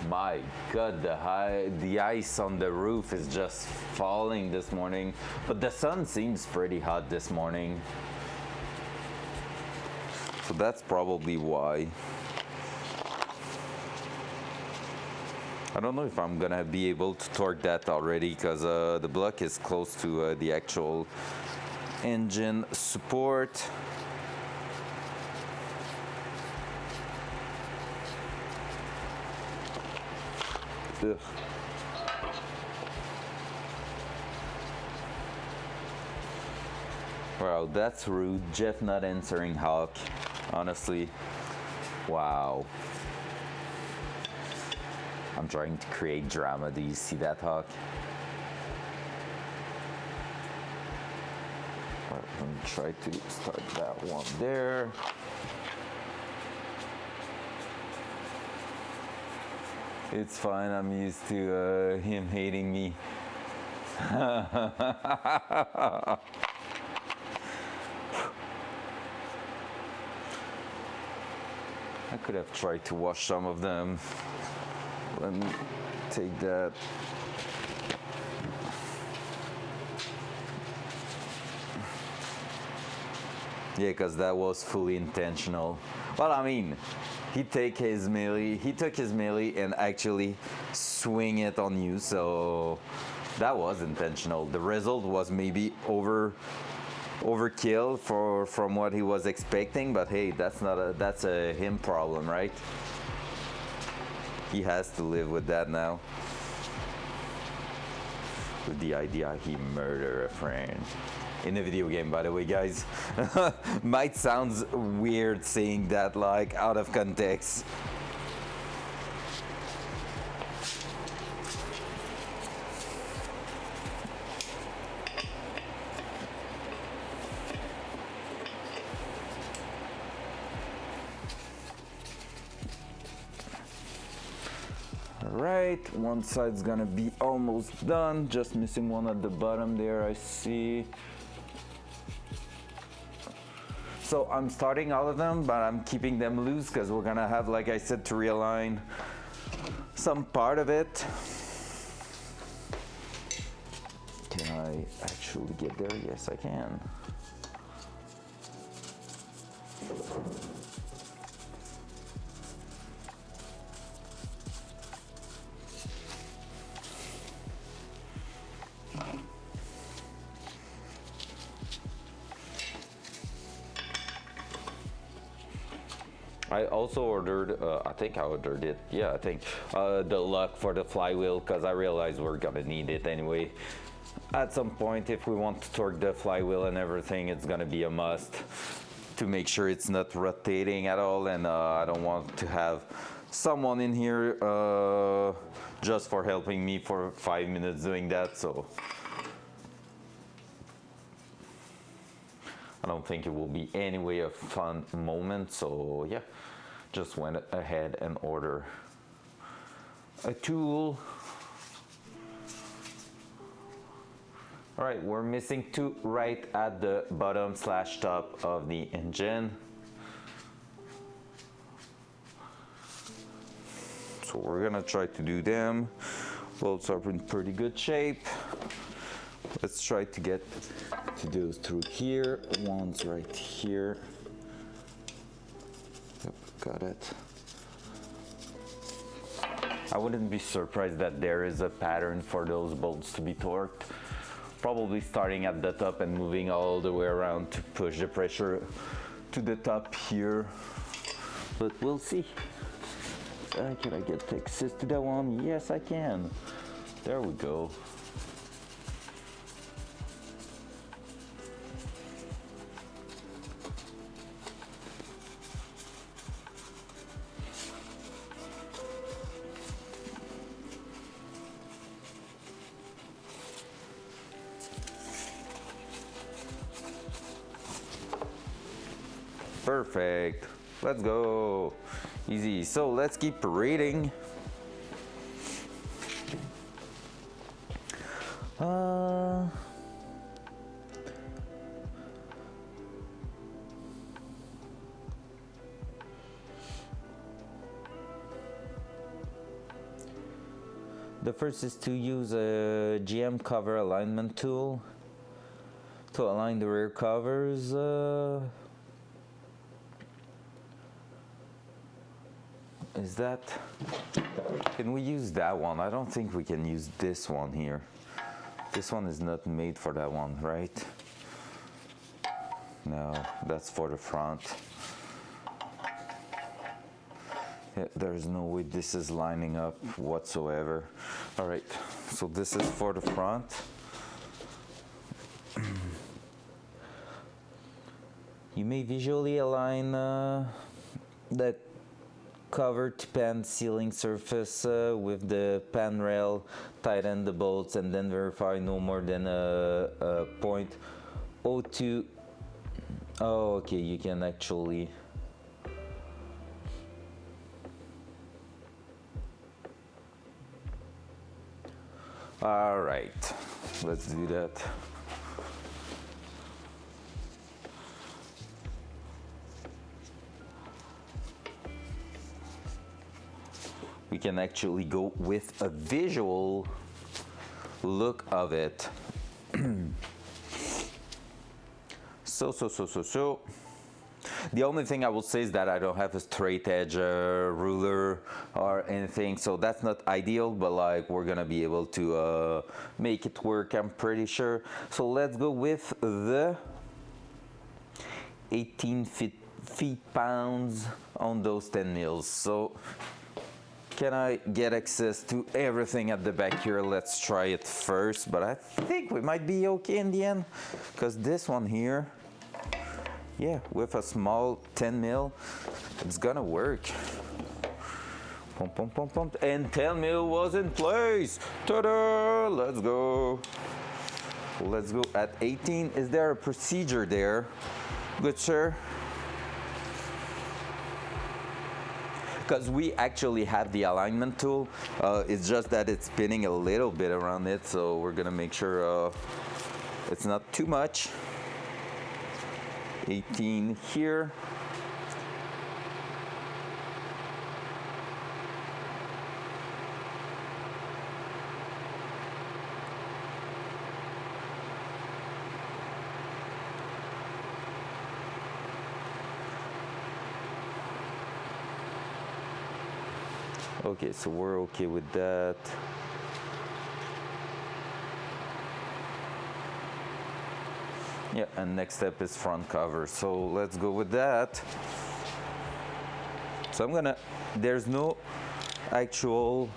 My God, the ice on the roof is just falling this morning, but the sun seems pretty hot this morning. So that's probably why. I don't know if I'm gonna be able to torque that already, because the block is close to the actual engine support. Ugh. Wow, that's rude. Jeff not answering Hawk. Honestly, wow. I'm trying to create drama. Do you see that, Hawk? All right, let me try to start that one there. It's fine, I'm used to him hating me. I could have tried to wash some of them. Let me take that. Yeah, because that was fully intentional. Well, I mean, he took his melee and actually swing it on you, so that was intentional. The result was maybe overkill from what he was expecting, but hey, that's a him problem, right? He has to live with that now. With the idea he murdered a friend. In a video game, by the way, guys. Might sound weird saying that, like, out of context. Alright, one side's gonna be almost done. Just missing one at the bottom there, I see. So I'm starting all of them, but I'm keeping them loose because we're gonna have, like I said, to realign some part of it. Can I actually get there? Yes, I can. I also ordered, I think I ordered it, yeah, I think, the lock for the flywheel, because I realized we're gonna need it anyway. At some point, if we want to torque the flywheel and everything, it's gonna be a must to make sure it's not rotating at all, and I don't want to have someone in here just for helping me for 5 minutes doing that, so I don't think it will be anyway a fun moment. So yeah, just went ahead and order a tool. All right, we're missing two right at the bottom slash top of the engine. So we're gonna try to do them. Bolts are in pretty good shape. Let's try to get to those through here. One's right here. Yep, got it. I wouldn't be surprised that there is a pattern for those bolts to be torqued. Probably starting at the top and moving all the way around to push the pressure to the top here. But we'll see. Can I get access to that one? Yes, I can. There we go. Perfect. Let's go. Easy. So let's keep reading. The first is to use a GM cover alignment tool to align the rear covers. Is that, can we use that one? I don't think we can use this one here. This one is not made for that one, right? No, that's for the front. Yeah, there's no way this is lining up whatsoever. All right, so this is for the front. You may visually align the cover to pan sealing surface with the pan rail, tighten the bolts, and then verify no more than a 0.02. Oh, okay, you can actually. All right, let's do that. We can actually go with a visual look of it. So. The only thing I will say is that I don't have a straight edge ruler or anything, so that's not ideal, but like we're gonna be able to make it work, I'm pretty sure. So let's go with the 18 feet-pounds on those 10 mils. So can I get access to everything at the back here? Let's try it first, but I think we might be okay in the end, because this one here, yeah, with a small 10 mil, it's gonna work. Pump, pump, pump, pump, and 10 mil was in place. Ta-da! Let's go. Let's go at 18. Is there a procedure there? Good, sir. Because we actually have the alignment tool. It's just that it's spinning a little bit around it, so we're gonna make sure it's not too much. 18 here. Okay, so we're okay with that. Yeah, and next step is front cover. So let's go with that. So I'm gonna, there's no actual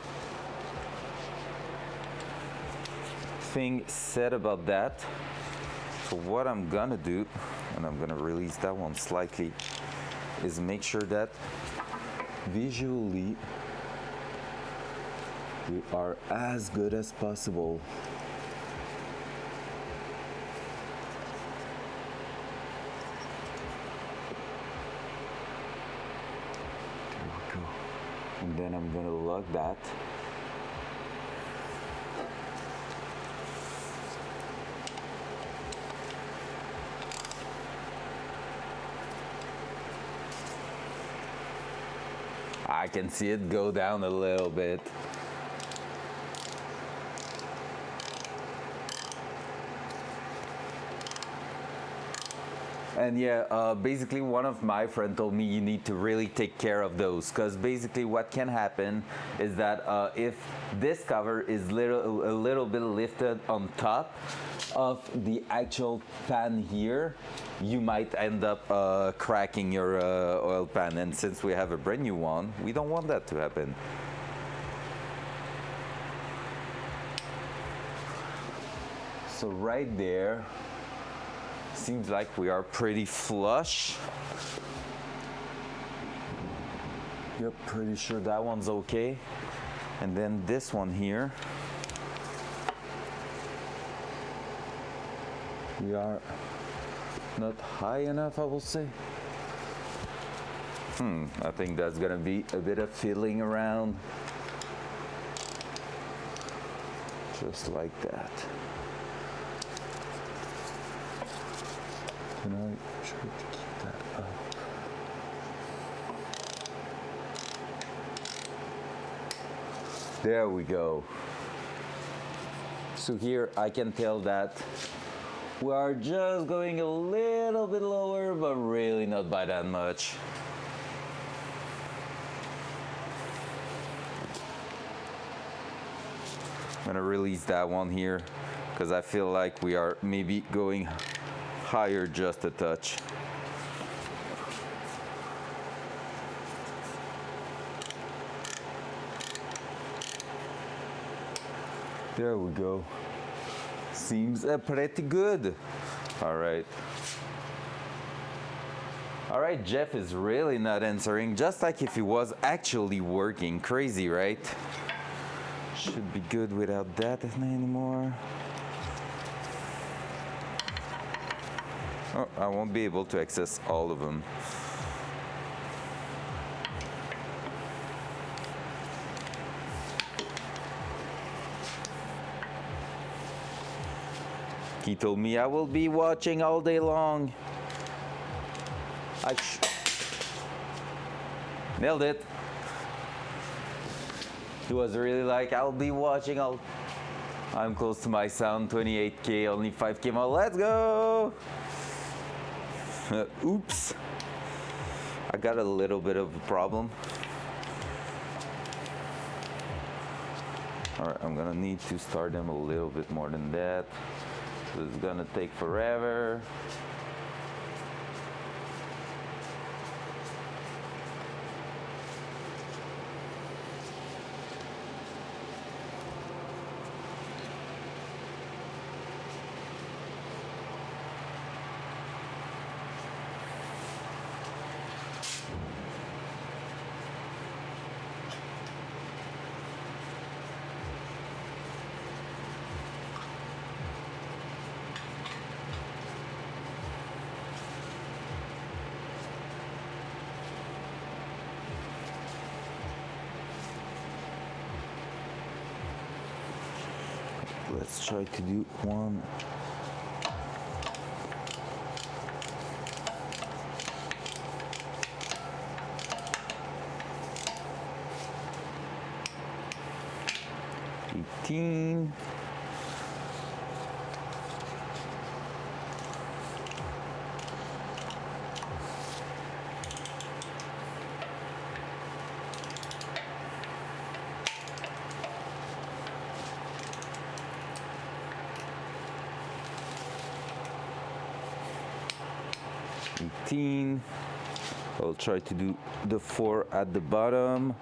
thing said about that. So what I'm gonna do, and I'm gonna release that one slightly, is make sure that visually we are as good as possible. There we go. And then I'm gonna lock that. I can see it go down a little bit. And yeah, basically one of my friends told me you need to really take care of those, because basically what can happen is that if this cover is a little bit lifted on top of the actual pan here, you might end up cracking your oil pan, and since we have a brand new one, we don't want that to happen. So right there, seems like we are pretty flush. Yep, pretty sure that one's okay. And then this one here, we are not high enough, I will say. I think that's gonna be a bit of fiddling around. Just like that. Can I try to keep that up? There we go. So here I can tell that we are just going a little bit lower, but really not by that much. I'm gonna release that one here because I feel like we are maybe going higher just a touch. There we go. Seems pretty good. All right. All right, Jeff is really not answering, just like if he was actually working. Crazy, right? Should be good without that anymore. Oh, I won't be able to access all of them. He told me I will be watching all day long. Nailed it. He was really like, I'll be watching all. I'm close to my sound, 28K, only 5K more. Let's go. Oops. I got a little bit of a problem. All right, I'm gonna need to start them a little bit more than that. This is gonna take forever. Let's try to do one. $18. I'll try to do the 4 at the bottom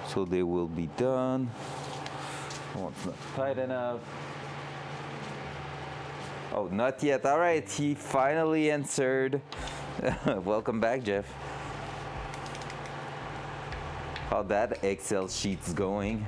so they will be done. Oh, it's not tight enough. Oh, not yet. All right, he finally answered. Welcome back, Jeff. how that Excel sheet's going.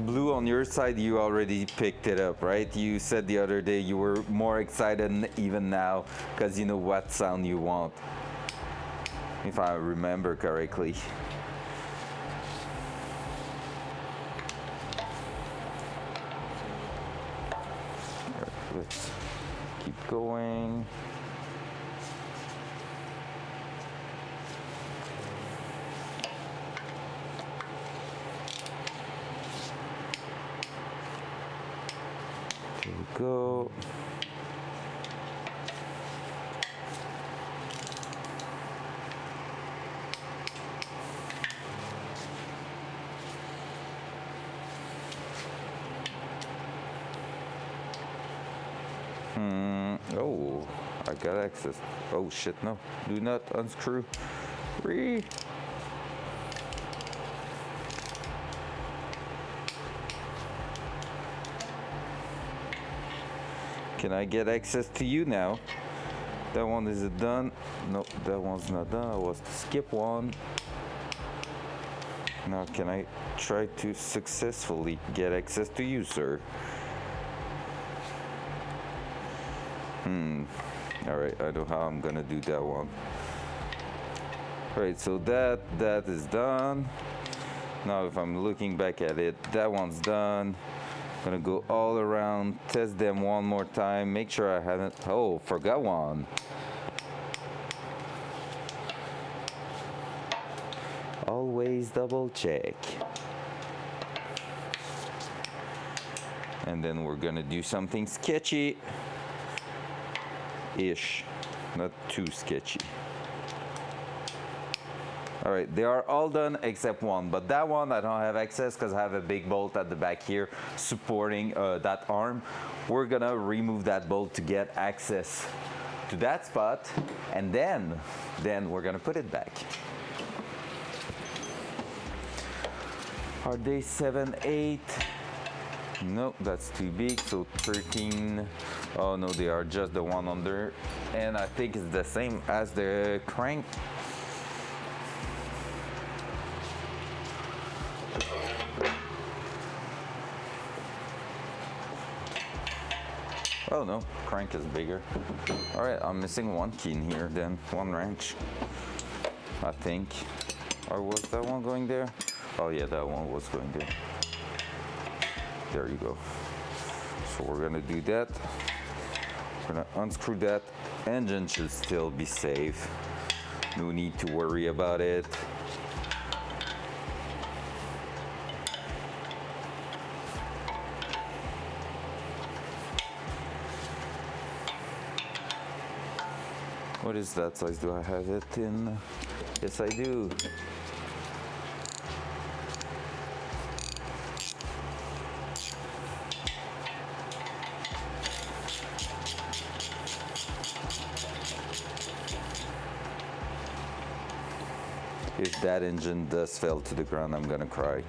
Blue, on your side, you already picked it up, right? You said the other day you were more excited even now because you know what sound you want, if I remember correctly. Let's keep going. There we go. Oh, I got access. Oh shit, no. Do not unscrew. Can I get access to you now? That one is it done? No, that one's not done. I was to skip one. Now can I try to successfully get access to you, sir? Alright, I know how I'm gonna do that one. Alright, so that is done. Now if I'm looking back at it, that one's done. Gonna go all around, test them one more time, make sure I haven't, oh, forgot one. Always double check. And then we're gonna do something sketchy. Ish, not too sketchy. All right, they are all done except one, but that one I don't have access because I have a big bolt at the back here supporting that arm. We're gonna remove that bolt to get access to that spot, and then we're gonna put it back. Are they 7, 8? No, that's too big, so 13. Oh no, they are just the one under, and I think it's the same as the crank. Oh no, crank is bigger. All right, I'm missing one key in here then, one wrench, I think. Or was that one going there? Oh yeah, that one was going there. There you go. So we're gonna do that. We're gonna unscrew that. Engine should still be safe. No need to worry about it. What is that size? Do I have it in? Yes, I do. If that engine does fall to the ground, I'm gonna cry.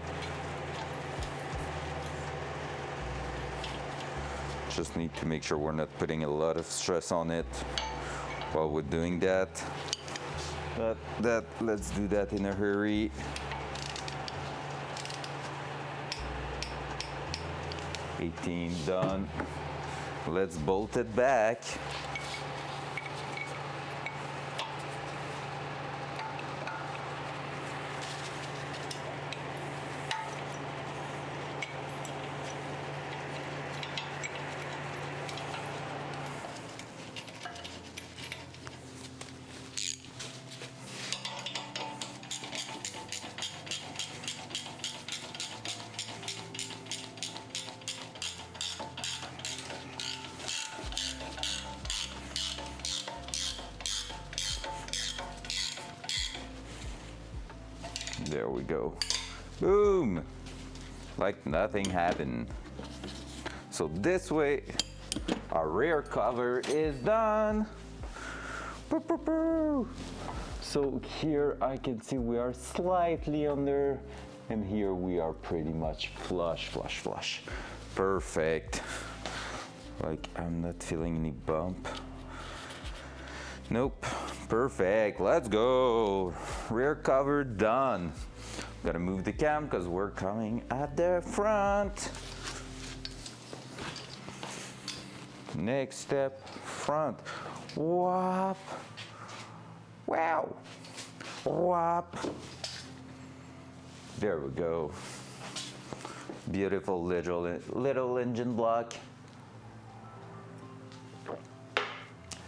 Just need to make sure we're not putting a lot of stress on it while we're doing that. But let's do that in a hurry. $18 done. Let's bolt it back. There we go. Boom! Like nothing happened. So this way, our rear cover is done. So here I can see we are slightly under, and here we are pretty much flush. Perfect. Like, I'm not feeling any bump. Nope. Perfect. Let's go. Rear cover done. Gotta move the cam because we're coming at the front. Next step, front. Whop. Wow. Whop. There we go. Beautiful little engine block.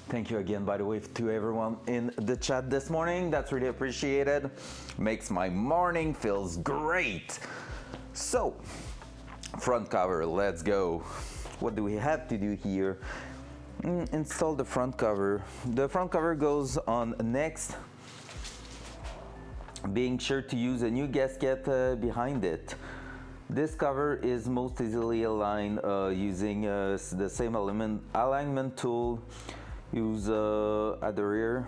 Thank you again, by the way, to everyone in the chat this morning. That's really appreciated. Makes my morning feels great. So, front cover, let's go. What do we have to do here? Install the front cover. The front cover goes on next. Being sure to use a new gasket behind it. This cover is most easily aligned using the same alignment tool used at the rear.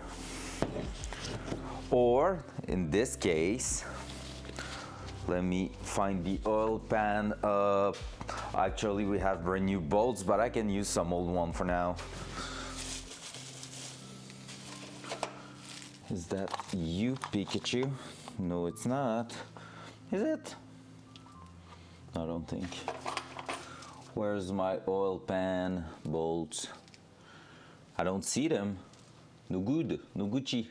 Or, in this case, let me find the oil pan. Actually, we have brand new bolts, but I can use some old one for now. Is that you, Pikachu? No, it's not. Is it? I don't think. Where's my oil pan bolts? I don't see them. No good, no Gucci.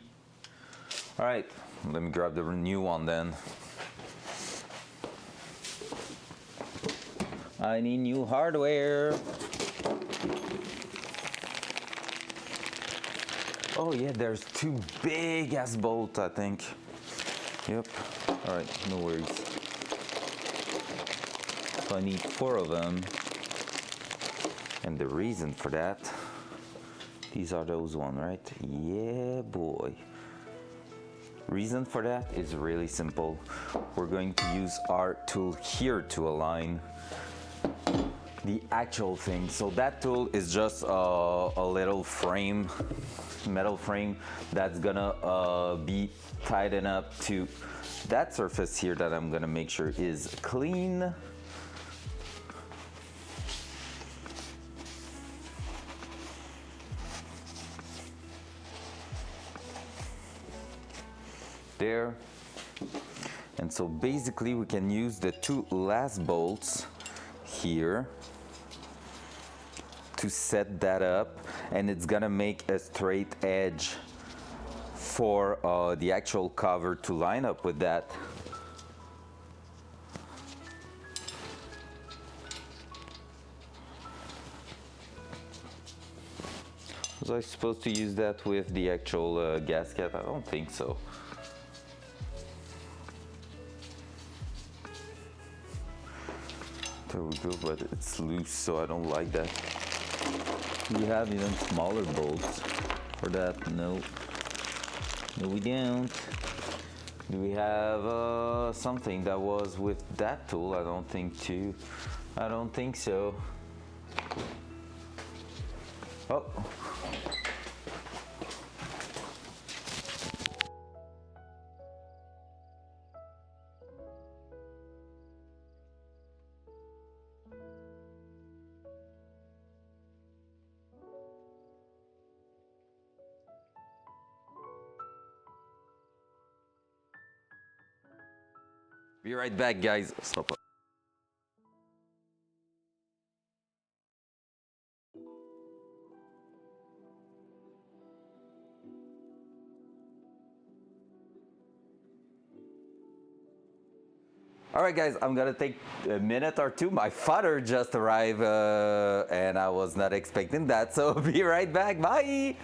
All right, let me grab the new one then. I need new hardware. Oh yeah, there's two big ass bolts, I think. Yep. All right, no worries. So I need 4 of them. And the reason for that, these are those ones, right? Yeah, boy. Reason for that is really simple. We're going to use our tool here to align the actual thing. So that tool is just a little frame, metal frame that's gonna be tightened up to that surface here that I'm gonna make sure is clean. There. And so basically we can use the 2 last bolts here to set that up, and it's gonna make a straight edge for the actual cover to line up with that. Was I supposed to use that with the actual gasket? I don't think so. There we go, but it's loose, so I don't like that. Do we have even smaller bolts for that? No. No, we don't. Do we have something that was with that tool? I don't think too. I don't think so. Oh. Be right back, guys. Stop. All right, guys, I'm gonna take a minute or two. My father just arrived and I was not expecting that, so be right back. Bye.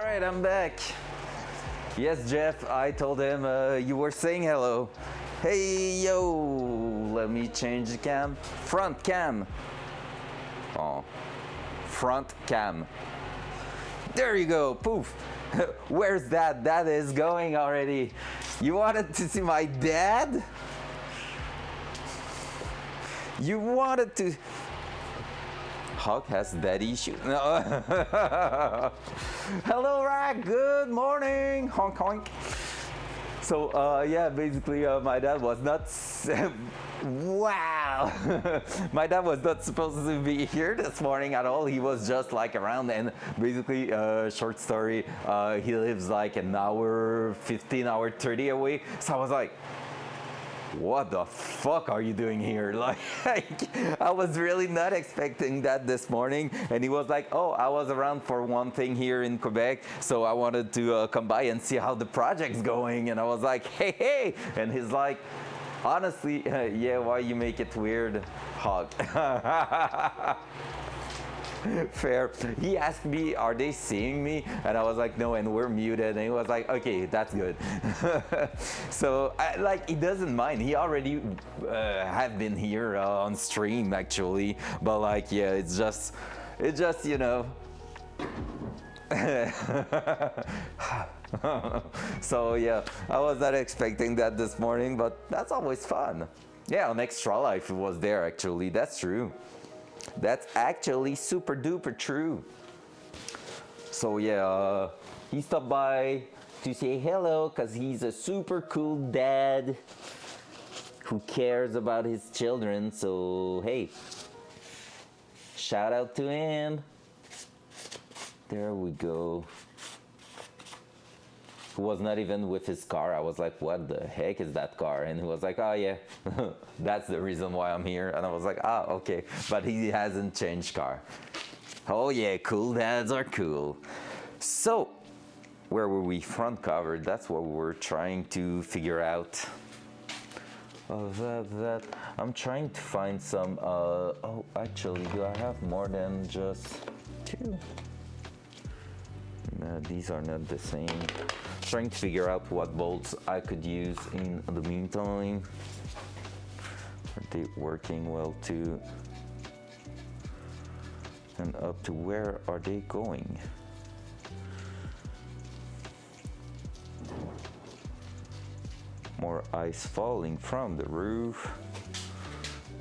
right, I'm back. Yes, Jeff, I told him you were saying hello. Hey, yo, let me change the cam. Front cam. Oh, front cam. There you go, poof. Where's that? That is going already. You wanted to see my dad? You wanted to... Hawk has daddy issues. No. Hello, Rack. Good morning. Honk, honk. So, yeah, basically, my dad was not... Wow. My dad was not supposed to be here this morning at all. He was just like around, and basically, short story, he lives like an hour, 15 hour 30 away. So I was like, what the fuck are you doing here? Like, I was really not expecting that this morning. And he was like, oh, I was around for one thing here in Quebec, so I wanted to come by and see how the project's going. And I was like, hey, hey. And he's like, honestly, yeah, why you make it weird, Hog? Fair. He asked me, are they seeing me? And I was like, no, and we're muted. And he was like, okay, that's good. So, like, he doesn't mind. He already have been here on stream, actually. But, like, yeah, it's just, you know. So, yeah, I was not expecting that this morning, but that's always fun. Yeah, on Extra Life, it was there, actually. That's true. That's actually super duper true. So yeah, he stopped by to say hello because he's a super cool dad who cares about his children. So hey, shout out to him. There we go. He was not even with his car. I was like, what the heck is that car? And he was like, oh yeah, that's the reason why I'm here. And I was like, ah, okay. But he hasn't changed car. Oh yeah, cool dads are cool. So, where were we? Front cover, that's what we're trying to figure out. Oh, that. I'm trying to find some, oh, actually, do I have more than just two? No, these are not the same. Trying to figure out what bolts I could use in the meantime. Are they working well too? And up to where are they going? More ice falling from the roof.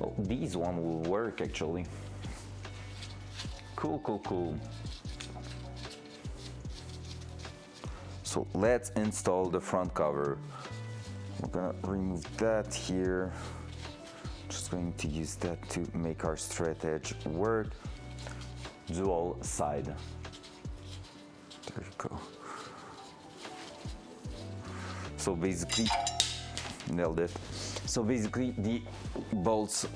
Oh, these one will work actually. Cool, cool, cool. So let's install the front cover. We're gonna remove that here. Just going to use that to make our straight edge work. Dual side. There you go. So basically, nailed it. So basically the bolts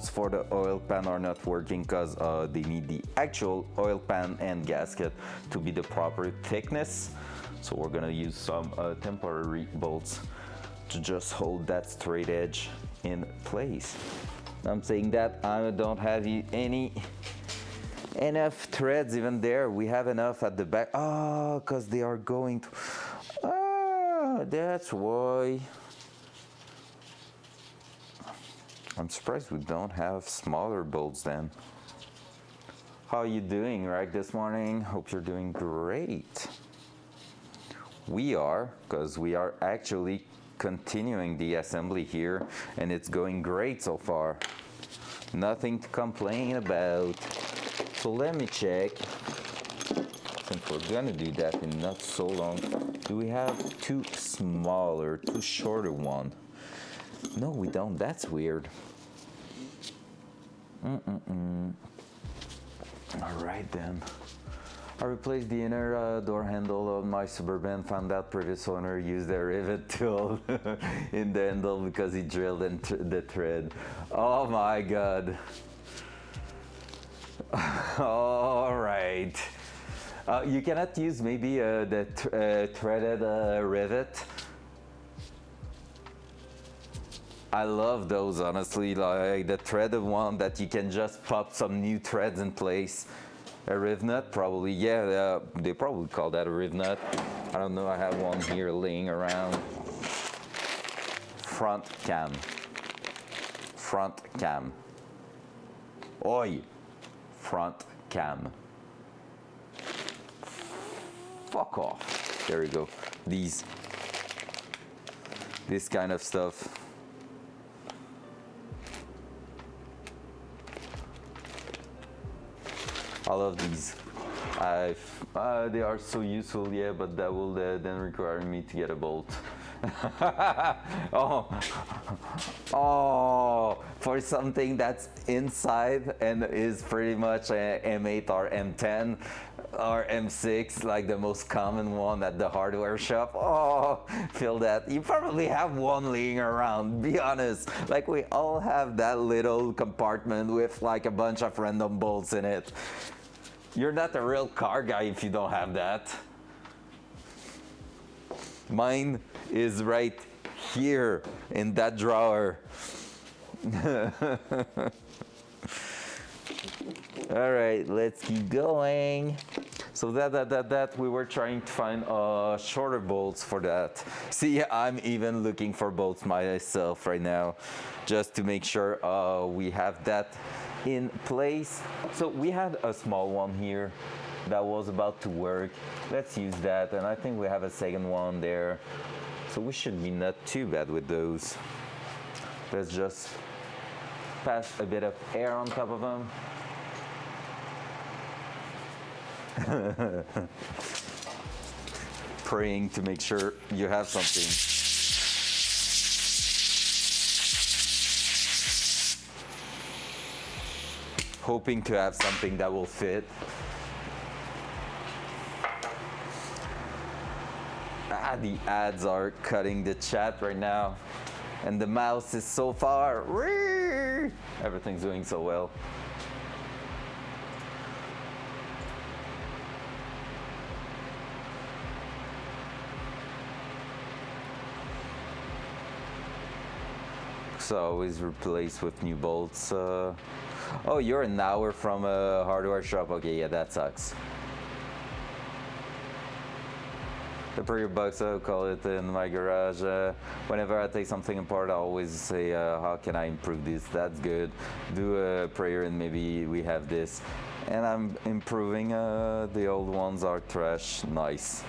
for the oil pan are not working because they need the actual oil pan and gasket to be the proper thickness. So we're gonna use some temporary bolts to just hold that straight edge in place. I'm saying that I don't have enough threads even there. We have enough at the back. Oh, because they are going to... Ah, that's why. I'm surprised we don't have smaller bolts then. How are you doing, Rag, this morning? Hope you're doing great. We are, because we are actually continuing the assembly here, and it's going great so far. Nothing to complain about. So let me check, since we're gonna do that in not so long. Do we have two shorter one? No, we don't. That's weird. All right then. I replaced the inner door handle on my Suburban, found out previous owner used a rivet tool in the handle because he drilled in the thread. Oh my god. All right. You cannot use maybe the threaded rivet. I love those, honestly, like the threaded one that you can just pop some new threads in place. A riv nut, probably. Yeah, they probably call that a riv nut. I don't know. I have one here laying around. Front cam. Front cam. Oi. Front cam. Fuck off. There we go. This kind of stuff. I love these. They are so useful, yeah, but that will then require me to get a bolt. Oh, for something that's inside and is pretty much a M8 or M10 or M6, like the most common one at the hardware shop. Oh, feel that. You probably have one laying around, be honest. Like we all have that little compartment with like a bunch of random bolts in it. You're not a real car guy if you don't have that. Mine is right here in that drawer. All right, let's keep going. So that we were trying to find shorter bolts for that. See, I'm even looking for bolts myself right now, just to make sure we have that in place. So we had a small one here that was about to work. Let's use that, and I think we have a second one there. So we should be not too bad with those. Let's just pass a bit of air on top of them. Praying to make sure you have something. Hoping to have something that will fit. The ads are cutting the chat right now, and the mouse is so far. Everything's doing so well. So always replace with new bolts. Oh, you're an hour from a hardware shop. Okay, yeah, that sucks. The prayer box, I call it in my garage. Whenever I take something apart, I always say, how can I improve this? That's good. Do a prayer and maybe we have this. And I'm improving. The old ones are trash. Nice.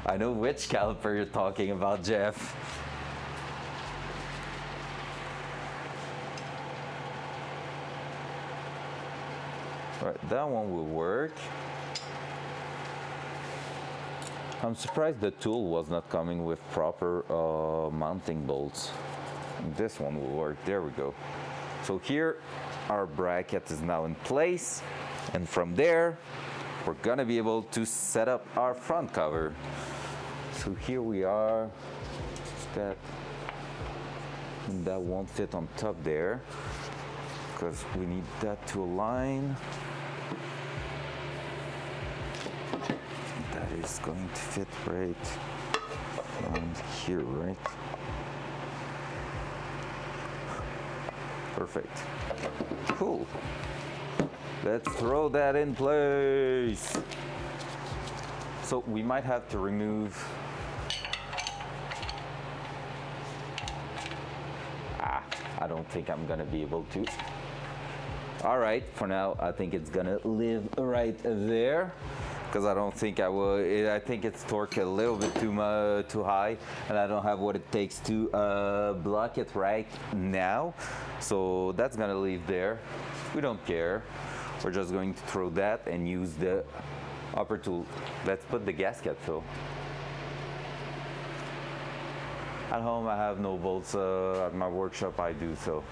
I know which caliper you're talking about, Jeff. Right, that one will work. I'm surprised the tool was not coming with proper mounting bolts. This one will work. There we go. So here our bracket is now in place, and from there we're gonna be able to set up our front cover. So here we are. That won't fit on top there because we need that to align. That is going to fit right around here, right? Perfect. Cool. Let's throw that in place. So we might have to remove. I don't think I'm gonna be able to. All right, for now, I think it's gonna live right there because I don't think I will. I think it's torqued a little bit too high, and I don't have what it takes to block it right now. So that's gonna leave there. We don't care. We're just going to throw that and use the upper tool. Let's put the gasket though. At home I have no bolts, at my workshop I do so.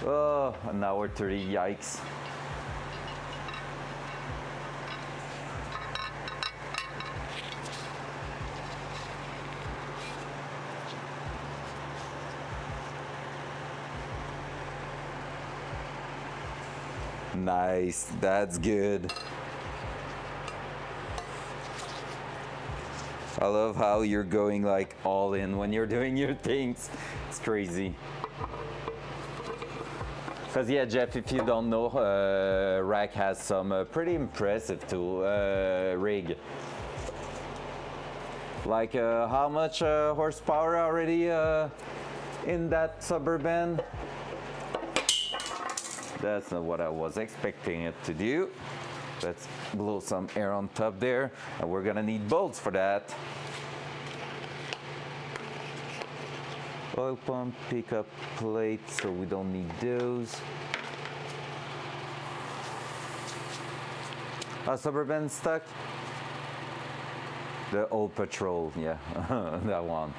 Oh, an hour 30, yikes. Nice, that's good. I love how you're going like all in when you're doing your things. It's crazy. Because yeah, Jeff, if you don't know, Rack has some pretty impressive tool rig. Like how much horsepower already in that Suburban? That's not what I was expecting it to do. Let's blow some air on top there, and we're gonna need bolts for that. Oil pump, pickup plate, so we don't need those. Suburban stuck? The old Patrol, yeah, that one.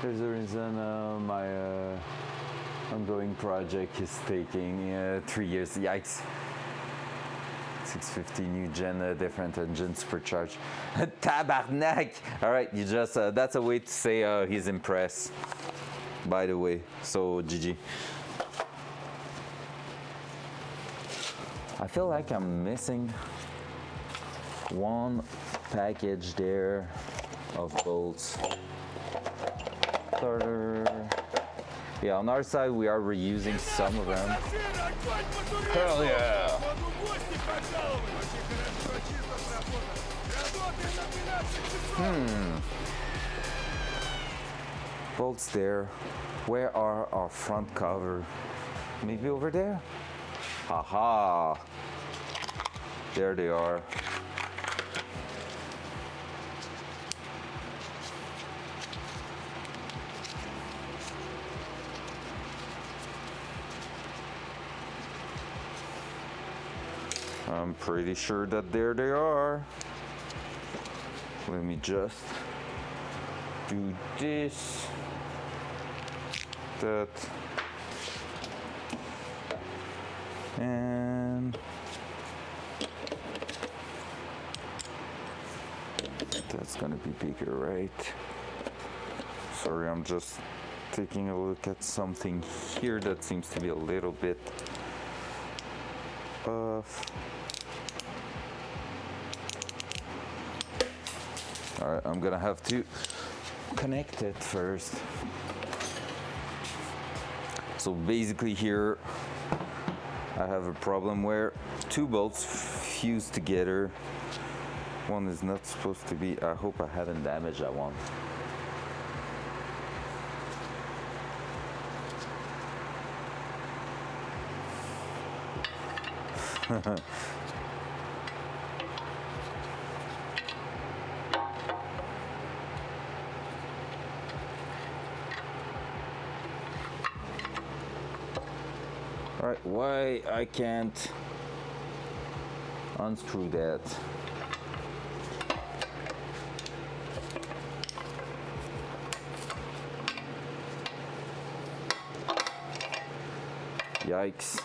There's a reason my ongoing project is taking 3 years. Yikes. 650 new gen, different engine, supercharged. Tabarnak! All right, you just, that's a way to say he's impressed, by the way. So, GG. I feel like I'm missing one package there of bolts. Starter. Yeah, on our side we are reusing some of them. Hell yeah! Bolts there. Where are our front cover? Maybe over there? Haha! There they are. I'm pretty sure that there they are. Let me just do this, that, and that's gonna be bigger, right? Sorry, I'm just taking a look at something here that seems to be a little bit off. All right, I'm gonna have to connect it first. So basically here, I have a problem where two bolts fuse together. One is not supposed to be. I hope I haven't damaged that one. All right, why I can't unscrew that? Yikes.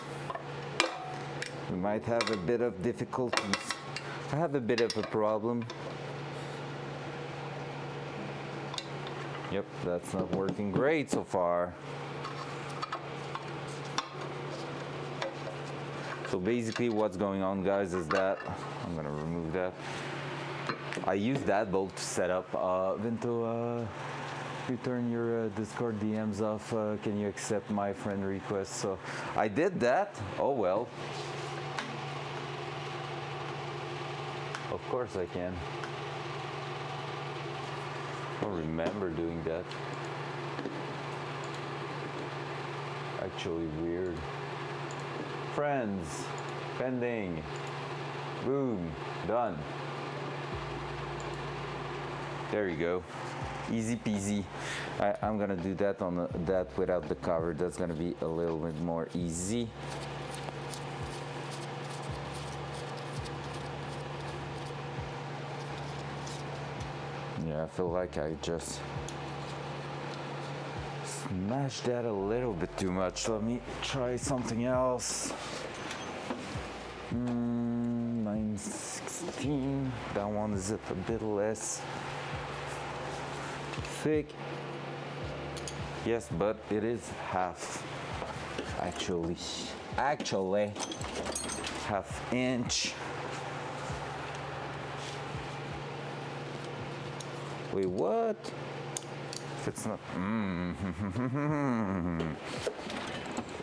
We might have a bit of difficulties. I have a bit of a problem. Yep, that's not working great so far. So basically what's going on, guys, is that I'm gonna remove that. I use that bolt to set up Vinto, return your Discord DMs off. Can you accept my friend request? So I did that. Oh well. Of course I can. I don't remember doing that. Actually weird. Friends, pending, boom, done. There you go, easy peasy. I'm gonna do that on that without the cover. That's gonna be a little bit more easy. Yeah, I feel like I just smashed that a little bit too much. Let me try something else. 916. That one is a bit less thick. Yes, but it is half. Actually. 1/2 inch. Wait, what? If it's not,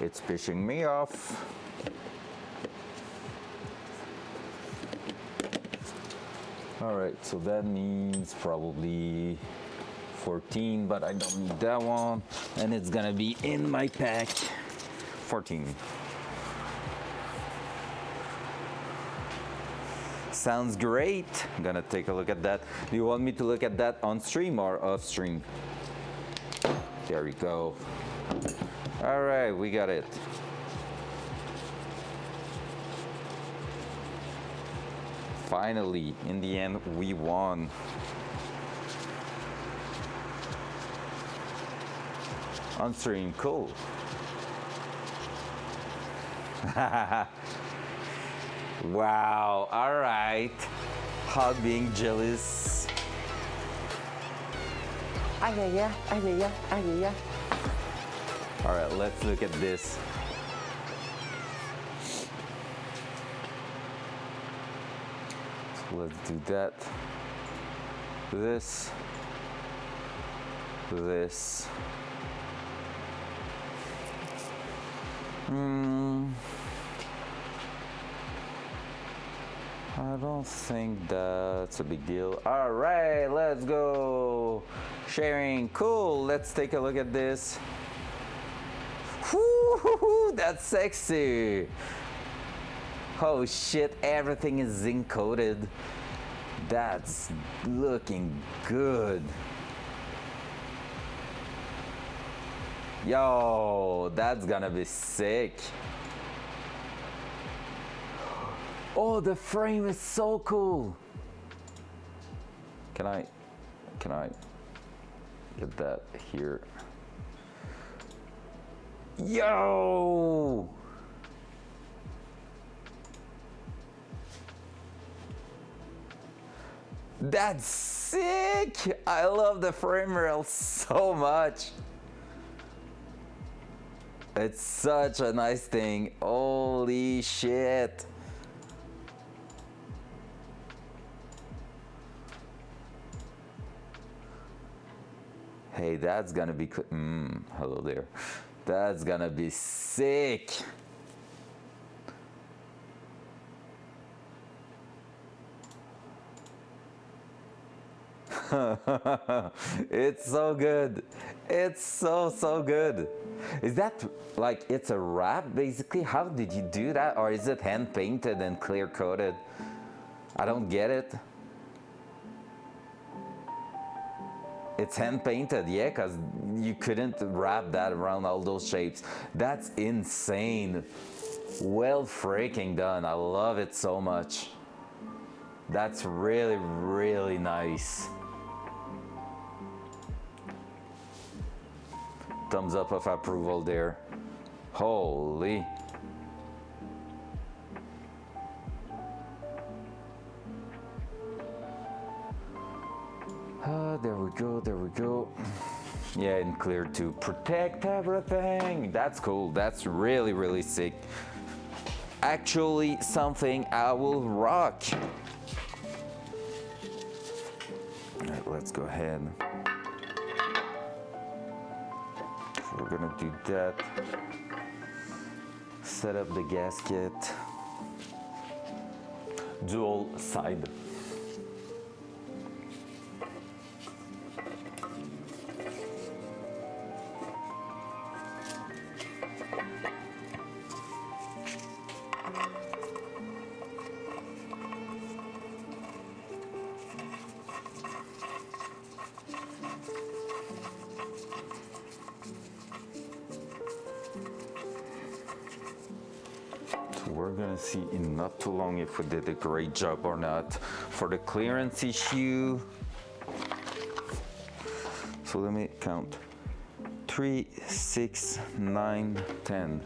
it's pissing me off. All right, so that means probably 14, but I don't need that one, and it's gonna be in my pack. 14. Sounds great. I'm gonna take a look at that. Do you want me to look at that on stream or off stream? There we go. All right, we got it. Finally, in the end, we won. On stream, cool. Wow, all right. Hog being jealous. All right, let's look at this. So let's do that. This. I don't think that's a big deal. All right, let's go. Sharing, cool. Let's take a look at this. Whoo, that's sexy. Oh shit, everything is zinc coated. That's looking good. Yo, that's gonna be sick. Oh, the frame is so cool. Can I get that here? Yo! That's sick! I love the frame rail so much. It's such a nice thing. Holy shit. Hey, that's gonna be hello there. That's gonna be sick. It's so good. It's so good. Is that like it's a wrap basically? How did you do that? Or is it hand painted and clear coated? I don't get it. It's hand painted, yeah, because you couldn't wrap that around all those shapes. That's insane. Well freaking done. I love it so much. That's really, really nice. Thumbs up of approval there. Holy. There we go, there we go. Yeah, and clear to protect everything. That's cool. That's really, really sick. Actually, something I will rock. All right, let's go ahead. So we're gonna do that. Set up the gasket. Dual side. We're gonna see in not too long if we did a great job or not. For the clearance issue, so let me count. 3, 6, 9, 10.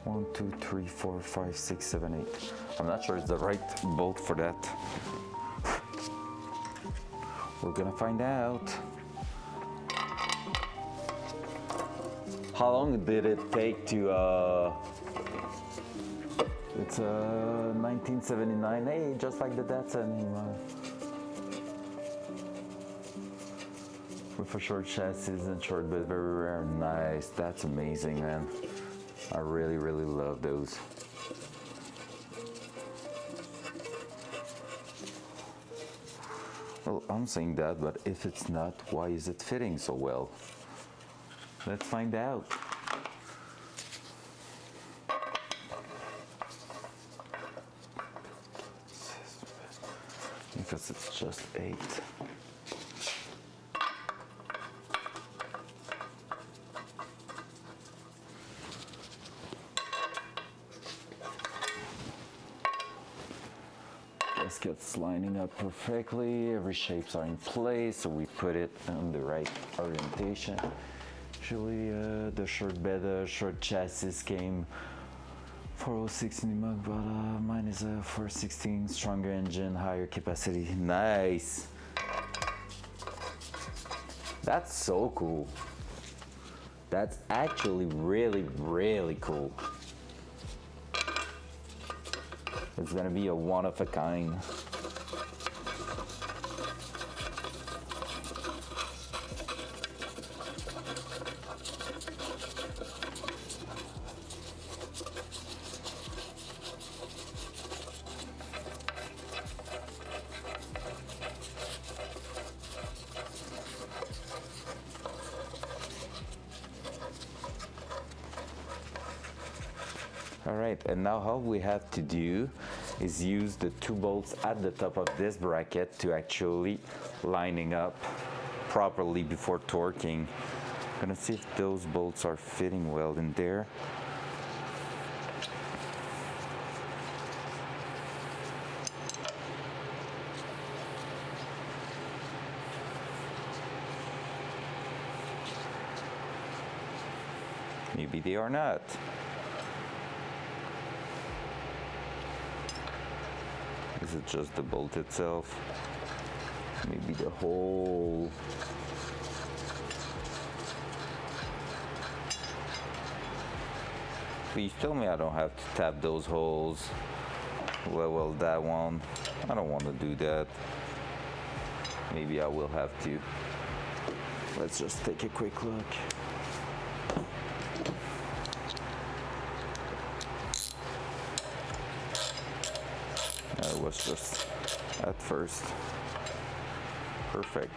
1, 2, 3, 4, 5, 6, 7, 8. I'm not sure it's the right bolt for that. We're gonna find out. How long did it take to It's a 1979. Hey, just like the Datsun. With a short chassis and short but very rare. Nice. That's amazing, man. I really, really love those. Well, I'm saying that, but if it's not, why is it fitting so well? Let's find out. Because it's just 8. Gaskets lining up perfectly, every shapes are in place, so we put it on the right orientation. Usually the short bed, short chassis came 406 in the mug, but mine is a 416, stronger engine, higher capacity. Nice. That's so cool. That's actually really, really cool. It's gonna be a one of a kind. All right, and now all we have to do is use the 2 bolts at the top of this bracket to actually lining up properly before torquing. I'm gonna see if those bolts are fitting well in there. Maybe they are not. Is it just the bolt itself? Maybe the hole. Please tell me I don't have to tap those holes. Well, that one. I don't want to do that. Maybe I will have to. Let's just take a quick look. It was just at first. Perfect.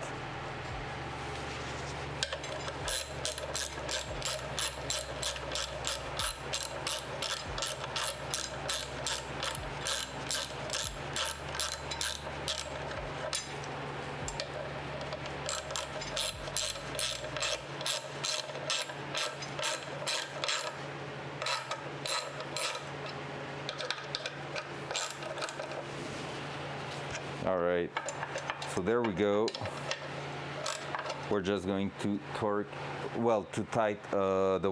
All right, so there we go. We're just going to torque, well, to tighten the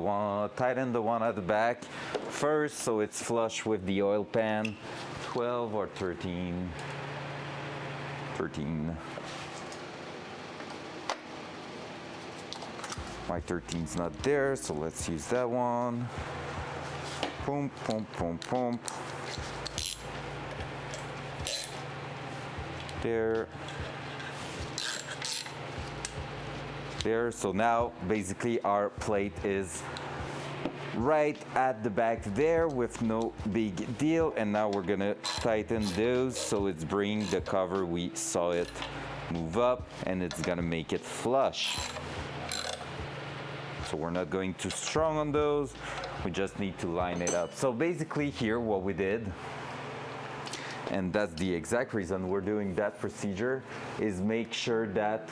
one at the back first, so it's flush with the oil pan. 12 or 13. 13. My 13's not there, so let's use that one. Boom, boom, boom, boom. There. So now basically our plate is right at the back there with no big deal, and now we're gonna tighten those so it's bringing the cover, we saw it move up, and it's gonna make it flush. So we're not going too strong on those, we just need to line it up. So basically here what we did, and that's the exact reason we're doing that procedure, is make sure that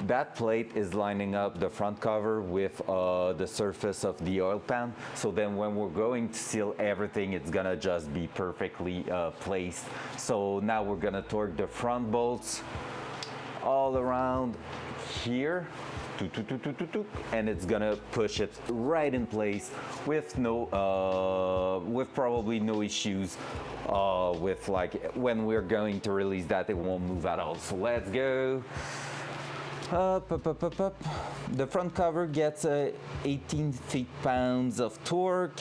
that plate is lining up the front cover with the surface of the oil pan. So then when we're going to seal everything, it's gonna just be perfectly placed. So now we're gonna torque the front bolts all around here. And it's gonna push it right in place with no, with probably no issues with like when we're going to release that, it won't move at all. So let's go. Up. The front cover gets 18 feet-pounds of torque.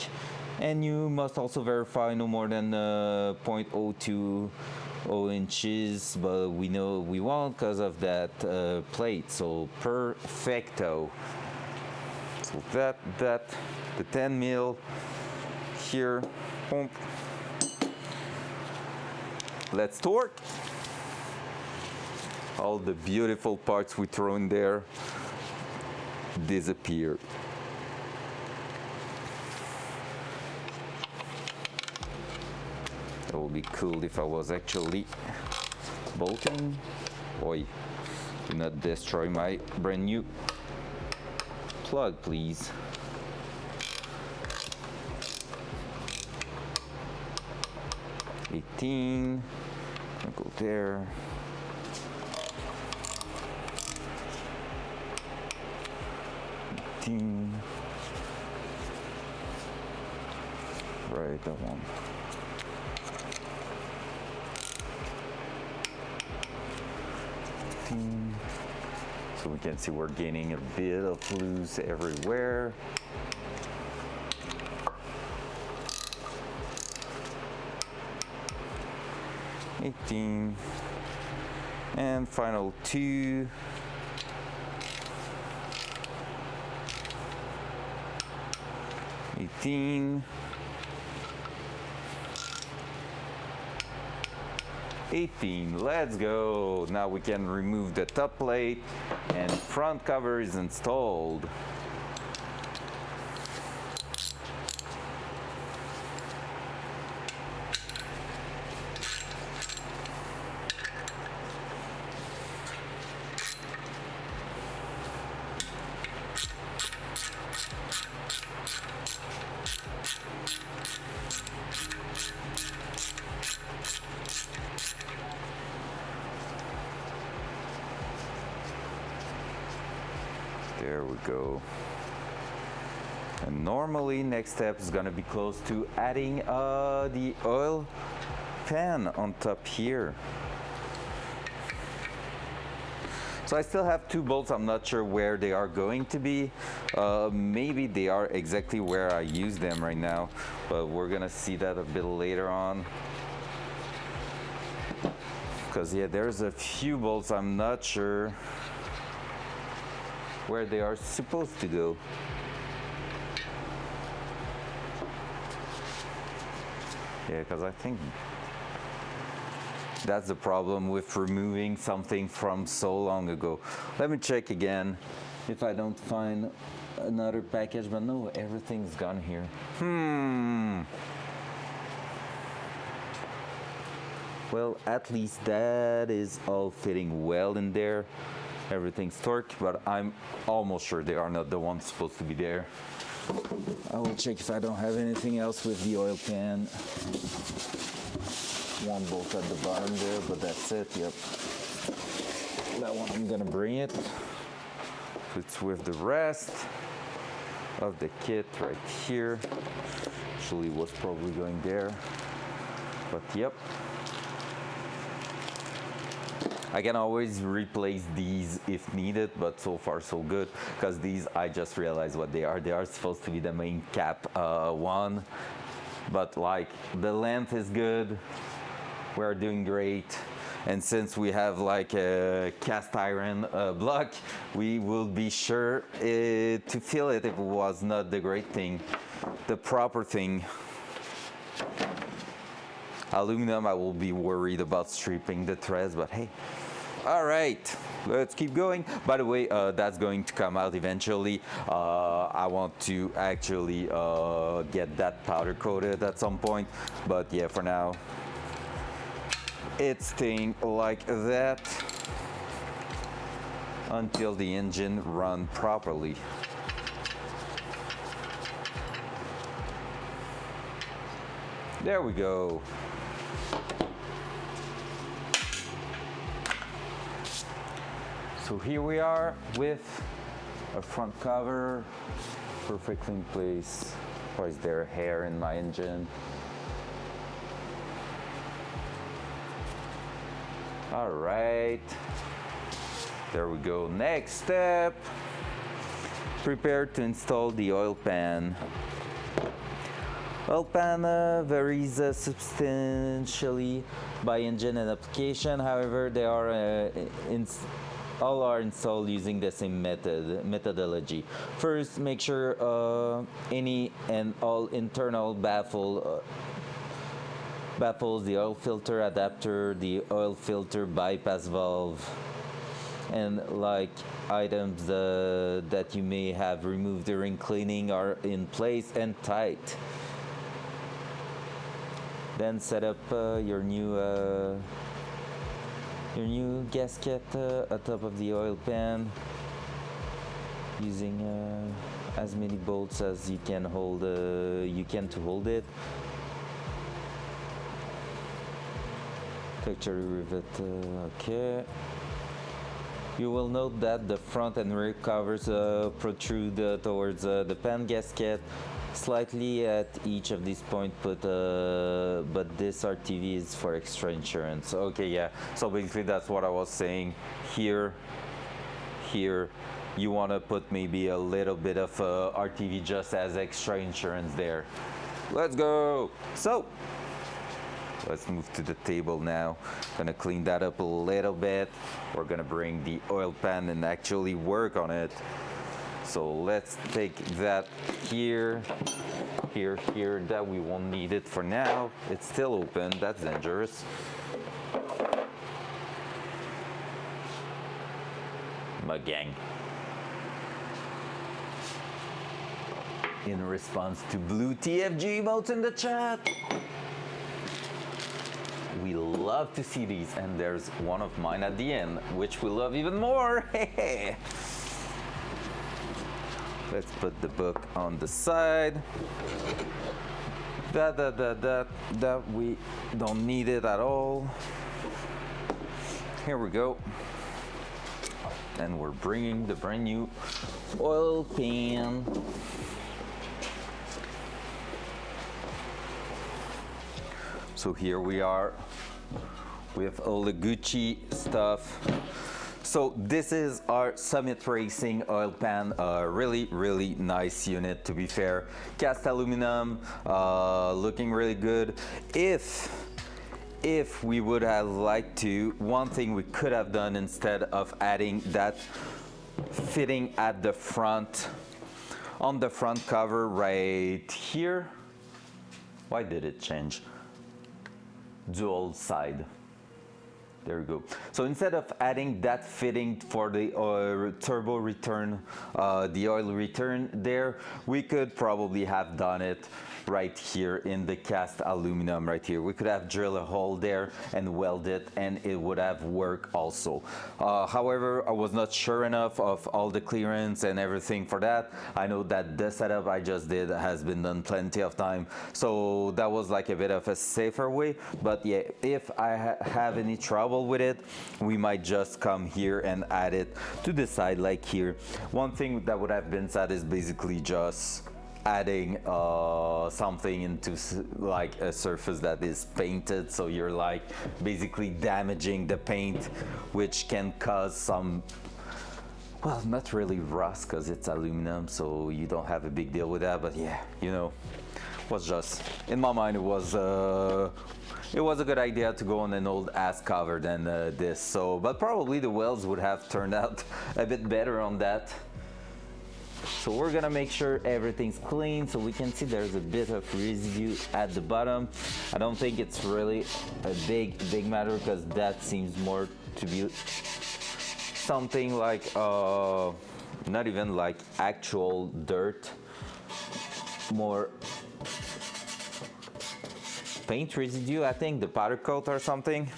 And you must also verify no more than 0.020 inches, but we know we won't because of that plate. So perfecto. So that the 10 mil here. Boom. Let's torque. All the beautiful parts we throw in there disappear. It would be cool if I was actually bolting. Oi, do not destroy my brand new plug, please. $18, I'll go there. Right, that one. So we can see we're gaining a bit of loose everywhere. $18, and final 2. $18, let's go. Now we can remove the top plate and front cover is installed. There we go. And normally next step is gonna be close to adding the oil pan on top here. So I still have 2 bolts. I'm not sure where they are going to be. Maybe they are exactly where I use them right now, but we're gonna see that a bit later on. Because yeah, there's a few bolts I'm not sure where they are supposed to go. Yeah, because I think that's the problem with removing something from so long ago. Let me check again if I don't find another package, but no, everything's gone here. Well, at least that is all fitting well in there. Everything's torqued, but I'm almost sure they are not the ones supposed to be there. I will check if I don't have anything else with the oil pan. One bolt at the bottom there, but that's it, yep. That one I'm gonna bring it. It's with the rest of the kit right here. Actually was probably going there, but yep. I can always replace these if needed, but so far so good, because these, I just realized what they are. They are supposed to be the main cap one, but like the length is good. We're doing great. And since we have like a cast iron block, we will be sure to feel it if it was not the great thing, the proper thing. Aluminum, I will be worried about stripping the threads, but hey. All right, let's keep going. By the way, that's going to come out eventually. I want to actually get that powder coated at some point, but yeah, for now, it's staying like that until the engine runs properly. There we go. So here we are with a front cover, perfectly in place. Why is there hair in my engine? All right, there we go. Next step, prepare to install the oil pan. Oil pan varies substantially by engine and application. However, they are all are installed using the same methodology. First, make sure any and all internal baffles, the oil filter adapter, the oil filter bypass valve, and like items that you may have removed during cleaning are in place and tight. Then set up your new gasket atop of the oil pan using as many bolts as you can to hold it. Factory rivet, okay. You will note that the front and rear covers protrude towards the pan gasket slightly at each of these points, but this RTV is for extra insurance. Okay, yeah, so basically that's what I was saying. Here you want to put maybe a little bit of RTV just as extra insurance there. Let's go. So let's move to the table now. Gonna clean that up a little bit. We're gonna bring the oil pan and actually work on it. So let's take that here, that we won't need it for now. It's still open, that's dangerous. My gang. In response to blue TFG emotes in the chat. We love to see these, and there's one of mine at the end, which we love even more. Let's put the book on the side. That we don't need it at all. Here we go. And we're bringing the brand new oil pan. So here we are with all the Gucci stuff. So this is our Summit Racing oil pan, really nice unit, to be fair. Cast aluminum, looking really good. If we would have liked to, one thing we could have done instead of adding that fitting at the front, on the front cover right here. Why did it change? Dual side. There we go. So instead of adding that fitting for the turbo return, the oil return there, we could probably have done it right here in the cast aluminum right here. We could have drilled a hole there and weld it, and it would have worked also. However, I was not sure enough of all the clearance and everything for that. I know that the setup I just did has been done plenty of time, so that was like a bit of a safer way. But yeah, if I have any trouble with it, we might just come here and add it to the side like here. One thing that would have been sad is basically just adding something into like a surface that is painted, so you're like basically damaging the paint, which can cause some, well, not really rust because it's aluminum, so you don't have a big deal with that. But yeah, you know, was just in my mind it was a good idea to go on an old ass cover than this. So, but probably the welds would have turned out a bit better on that. So we're gonna make sure everything's clean. So we can see there's a bit of residue at the bottom. I don't think it's really a big matter, because that seems more to be something like not even like actual dirt, more paint residue, I think, the powder coat or something,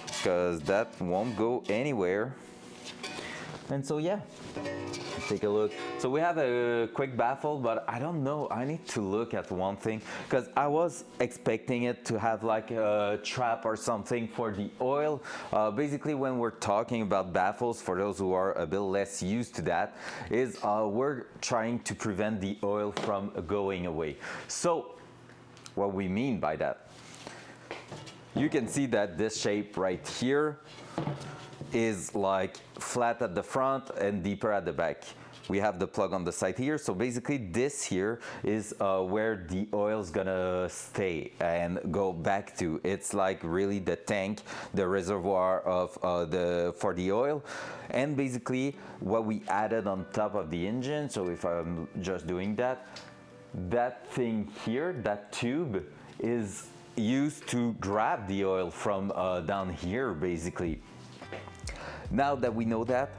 because that won't go anywhere. And so yeah, take a look. So we have a quick baffle, but I don't know, I need to look at one thing, because I was expecting it to have like a trap or something for the oil. Basically, when we're talking about baffles, for those who are a bit less used to that, is we're trying to prevent the oil from going away. So what we mean by that, you can see that this shape right here is like flat at the front and deeper at the back. we have the plug on the side here. So basically this here is where the oil's gonna stay and go back to. It's like really the tank, the reservoir of for the oil. And basically what we added on top of the engine, so if I'm just doing that, that thing here, that tube, is used to grab the oil from down here basically. Now that we know that,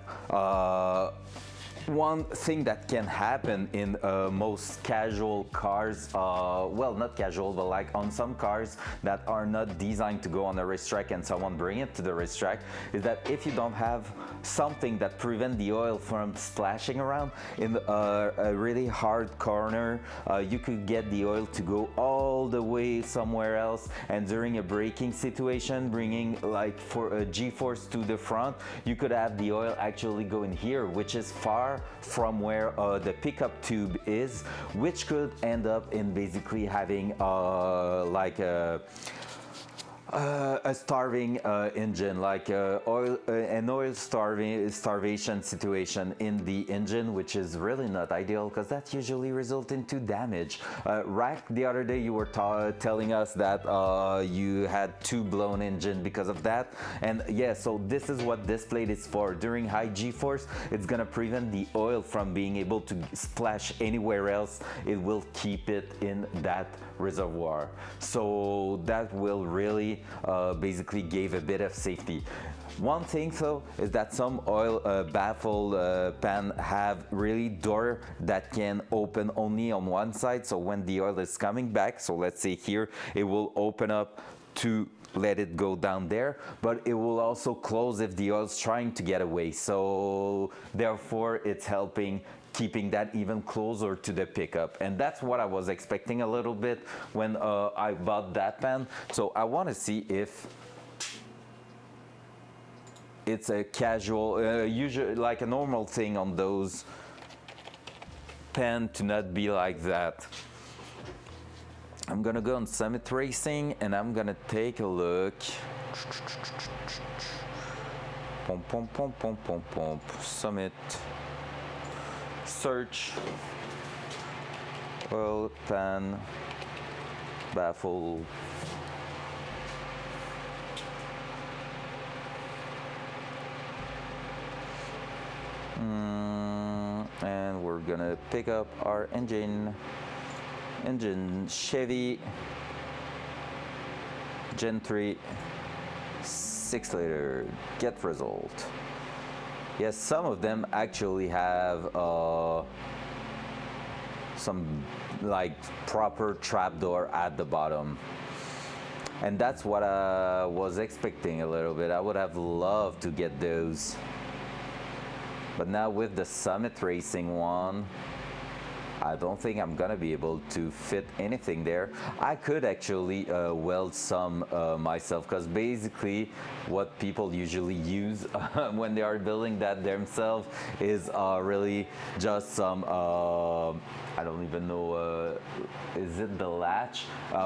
one thing that can happen in most casual cars, well, not casual, but like on some cars that are not designed to go on a racetrack and someone bring it to the racetrack, is that if you don't have something that prevent the oil from splashing around in a really hard corner, you could get the oil to go all the way somewhere else, and during a braking situation, bringing like for a G-force to the front, you could have the oil actually go in here, which is far from where the pickup tube is, which could end up in basically having like a starving engine, like an oil starvation situation in the engine, which is really not ideal because that usually results into damage. Rack, the other day you were telling us that you had 2 blown engine because of that, and yeah, so this is what this plate is for. During high G-force, it's gonna prevent the oil from being able to splash anywhere else. It will keep it in that reservoir, so that will really basically give a bit of safety. One thing though is that some oil baffle pan have really door that can open only on one side, so when the oil is coming back, so let's say here, it will open up to let it go down there, but it will also close if the oil's trying to get away, so therefore it's helping keeping that even closer to the pickup. And that's what I was expecting a little bit when I bought that pan. So I want to see if it's a casual, usually like a normal thing on those pan to not be like that. I'm gonna go on Summit Racing and I'm gonna take a look. Pom pom pom pom pom pom. Summit. Search. Oil pan. Baffle. And we're gonna pick up our engine Chevy Gen 3 6-liter. Get result. Yes, some of them actually have some like proper trapdoor at the bottom, and that's what I was expecting a little bit. I would have loved to get those, but now with the Summit Racing one, I don't think I'm gonna be able to fit anything there. I could actually weld some myself, because basically what people usually use when they are building that themselves is really just some I don't even know, is it the latch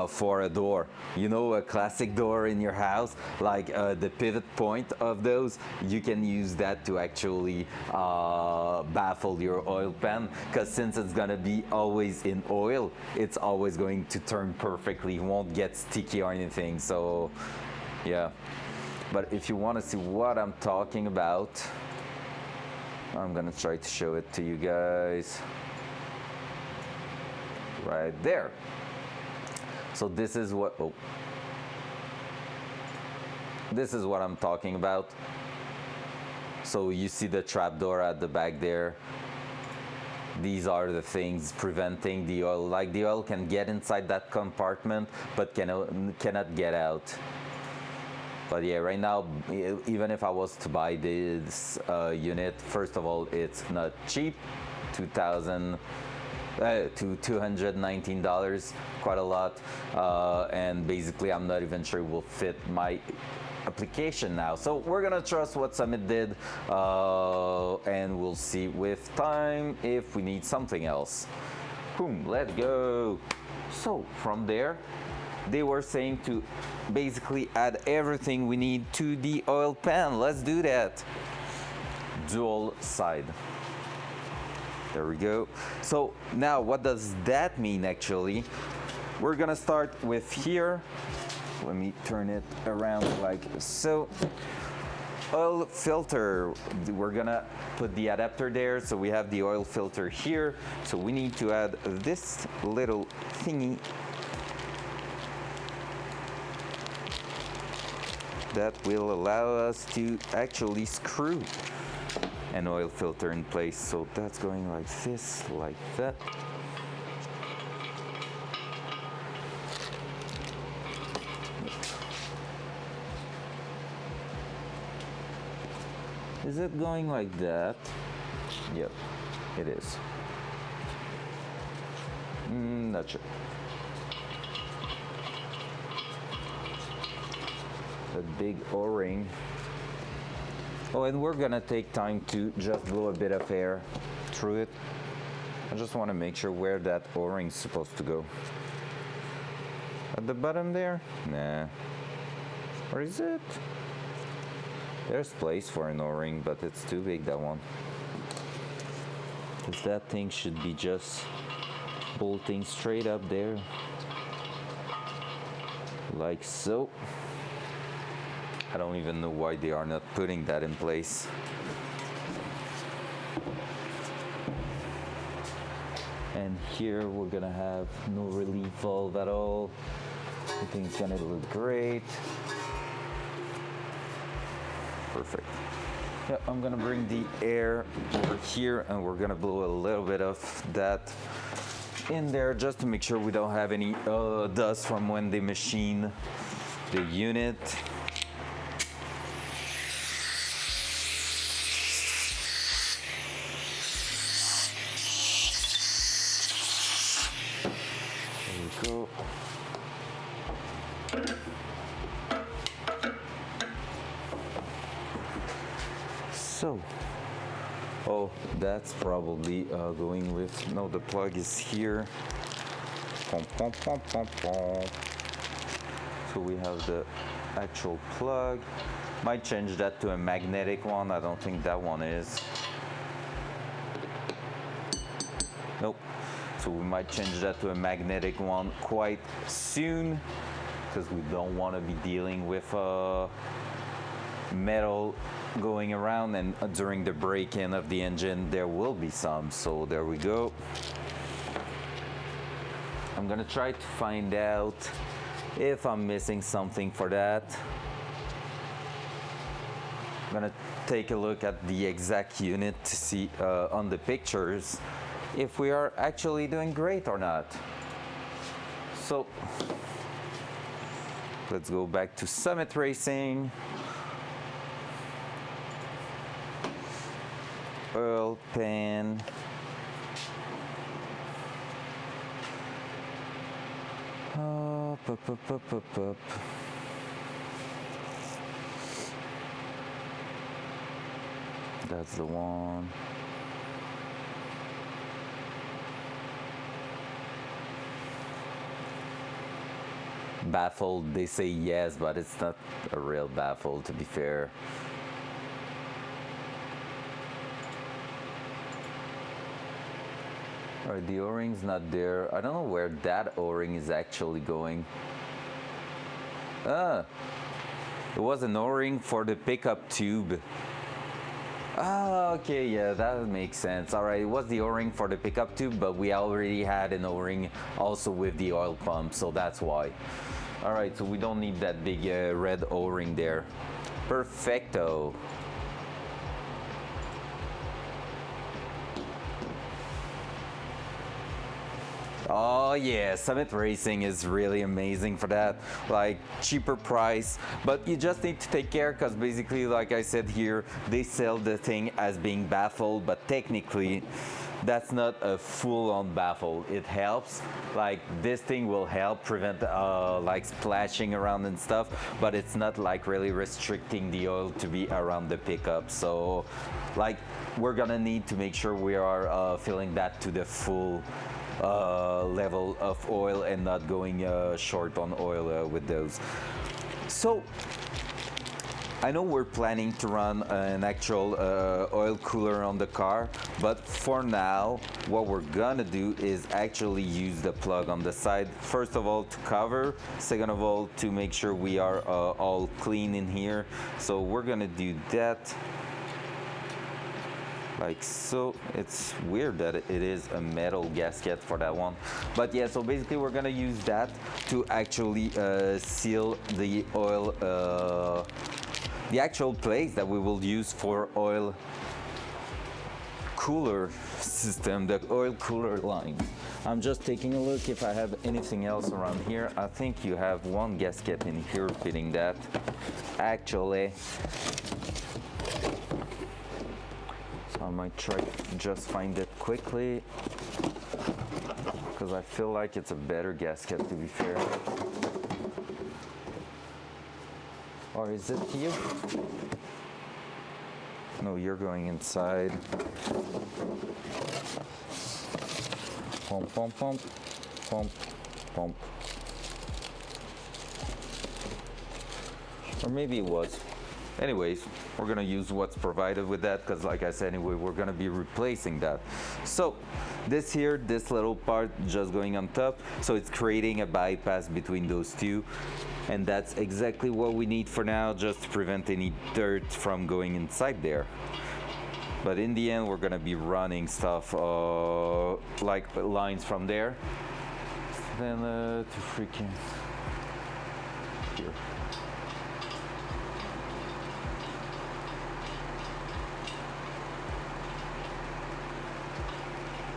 for a door? You know, a classic door in your house, like the pivot point of those, you can use that to actually baffle your oil pan, because since it's gonna be always in oil, it's always going to turn perfectly, it won't get sticky or anything, so yeah. But if you want to see what I'm talking about, I'm gonna try to show it to you guys. Right there. So this is what, this is what I'm talking about. So you see the trapdoor at the back there. These are the things preventing the oil, like the oil can get inside that compartment but cannot get out. But yeah, right now, even if I was to buy this unit, first of all, it's not cheap, $219, quite a lot, and basically I'm not even sure it will fit my application now. So we're gonna trust what Summit did, and we'll see with time if we need something else. Boom, let's go. So from there, they were saying to basically add everything we need to the oil pan. Let's do that. Dual side. There we go. So now what does that mean actually? We're gonna start with here. Let me turn it around like so. Oil filter, we're gonna put the adapter there, so we have the oil filter here. So we need to add this little thingy that will allow us to actually screw an oil filter in place. So that's going like this, like that. Is it going like that? Yep, it is. Not sure. A big O-ring. Oh, and we're gonna take time to just blow a bit of air through it. I just want to make sure where that O-ring is supposed to go. At the bottom there? Nah. Where is it? There's place for an O-ring, but it's too big, that one. Because that thing should be just bolting straight up there. Like so. I don't even know why they are not putting that in place. And here we're gonna have no relief valve at all. Everything's gonna look great. Perfect. Yeah, I'm gonna bring the air over here and we're gonna blow a little bit of that in there just to make sure we don't have any dust from when they machine the unit. There we go. So, oh, that's probably going with, no, the plug is here. Pom, pom, pom, pom, pom. So we have the actual plug. Might change that to a magnetic one. I don't think that one is. Nope. So we might change that to a magnetic one quite soon because we don't want to be dealing with metal going around, and during the break-in of the engine there will be some. So there we go. I'm gonna try to find out if I'm missing something for that. I'm gonna take a look at the exact unit to see on the pictures if we are actually doing great or not. So let's go back to Summit Racing. Oil pan. Up, up, up, up, up, up. That's the one. Baffled, they say yes, but it's not a real baffle, to be fair. Alright, the O-ring's not there. I don't know where that O-ring is actually going. Ah, it was an O-ring for the pickup tube. Ah, okay, yeah, that makes sense. Alright, it was the O-ring for the pickup tube, but we already had an O-ring also with the oil pump, so that's why. Alright, so we don't need that big red O-ring there. Perfecto. Oh yeah, Summit Racing is really amazing for that. Like, cheaper price, but you just need to take care because basically, like I said here, they sell the thing as being baffled, but technically that's not a full-on baffle. It helps, like this thing will help prevent like splashing around and stuff, but it's not like really restricting the oil to be around the pickup. So like, we're gonna need to make sure we are filling that to the full level of oil and not going short on oil with those. So I know we're planning to run an actual oil cooler on the car, but for now, what we're gonna do is actually use the plug on the side. First of all, to cover. Second of all, to make sure we are all clean in here. So we're gonna do that. Like so. It's weird that it is a metal gasket for that one, but yeah, so basically we're gonna use that to actually seal the oil, the actual place that we will use for oil cooler system, the oil cooler line. I'm just taking a look if I have anything else around here. I think you have one gasket in here fitting that actually. I might try to just find it quickly because I feel like it's a better gasket, to be fair. Or is it you? No, you're going inside. Pump, pump, pump, pump, pump. Or maybe it was. Anyways, we're gonna use what's provided with that because like I said, anyway, we're gonna be replacing that. So this here, this little part just going on top, so it's creating a bypass between those two. And that's exactly what we need for now, just to prevent any dirt from going inside there. But in the end, we're gonna be running stuff like lines from there. Then to freaking here.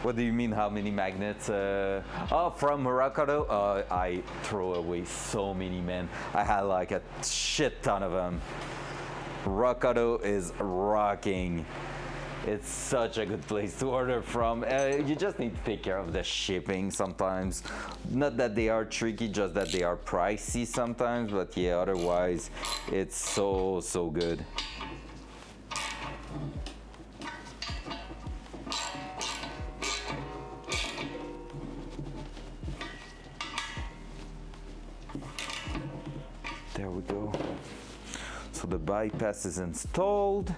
What do you mean, how many magnets? Oh, from Morocco? I throw away so many, man. I had like a shit ton of them. Morocco is rocking. It's such a good place to order from. You just need to take care of the shipping sometimes. Not that they are tricky, just that they are pricey sometimes. But yeah, otherwise, it's so, so good. There we go. So the bypass is installed.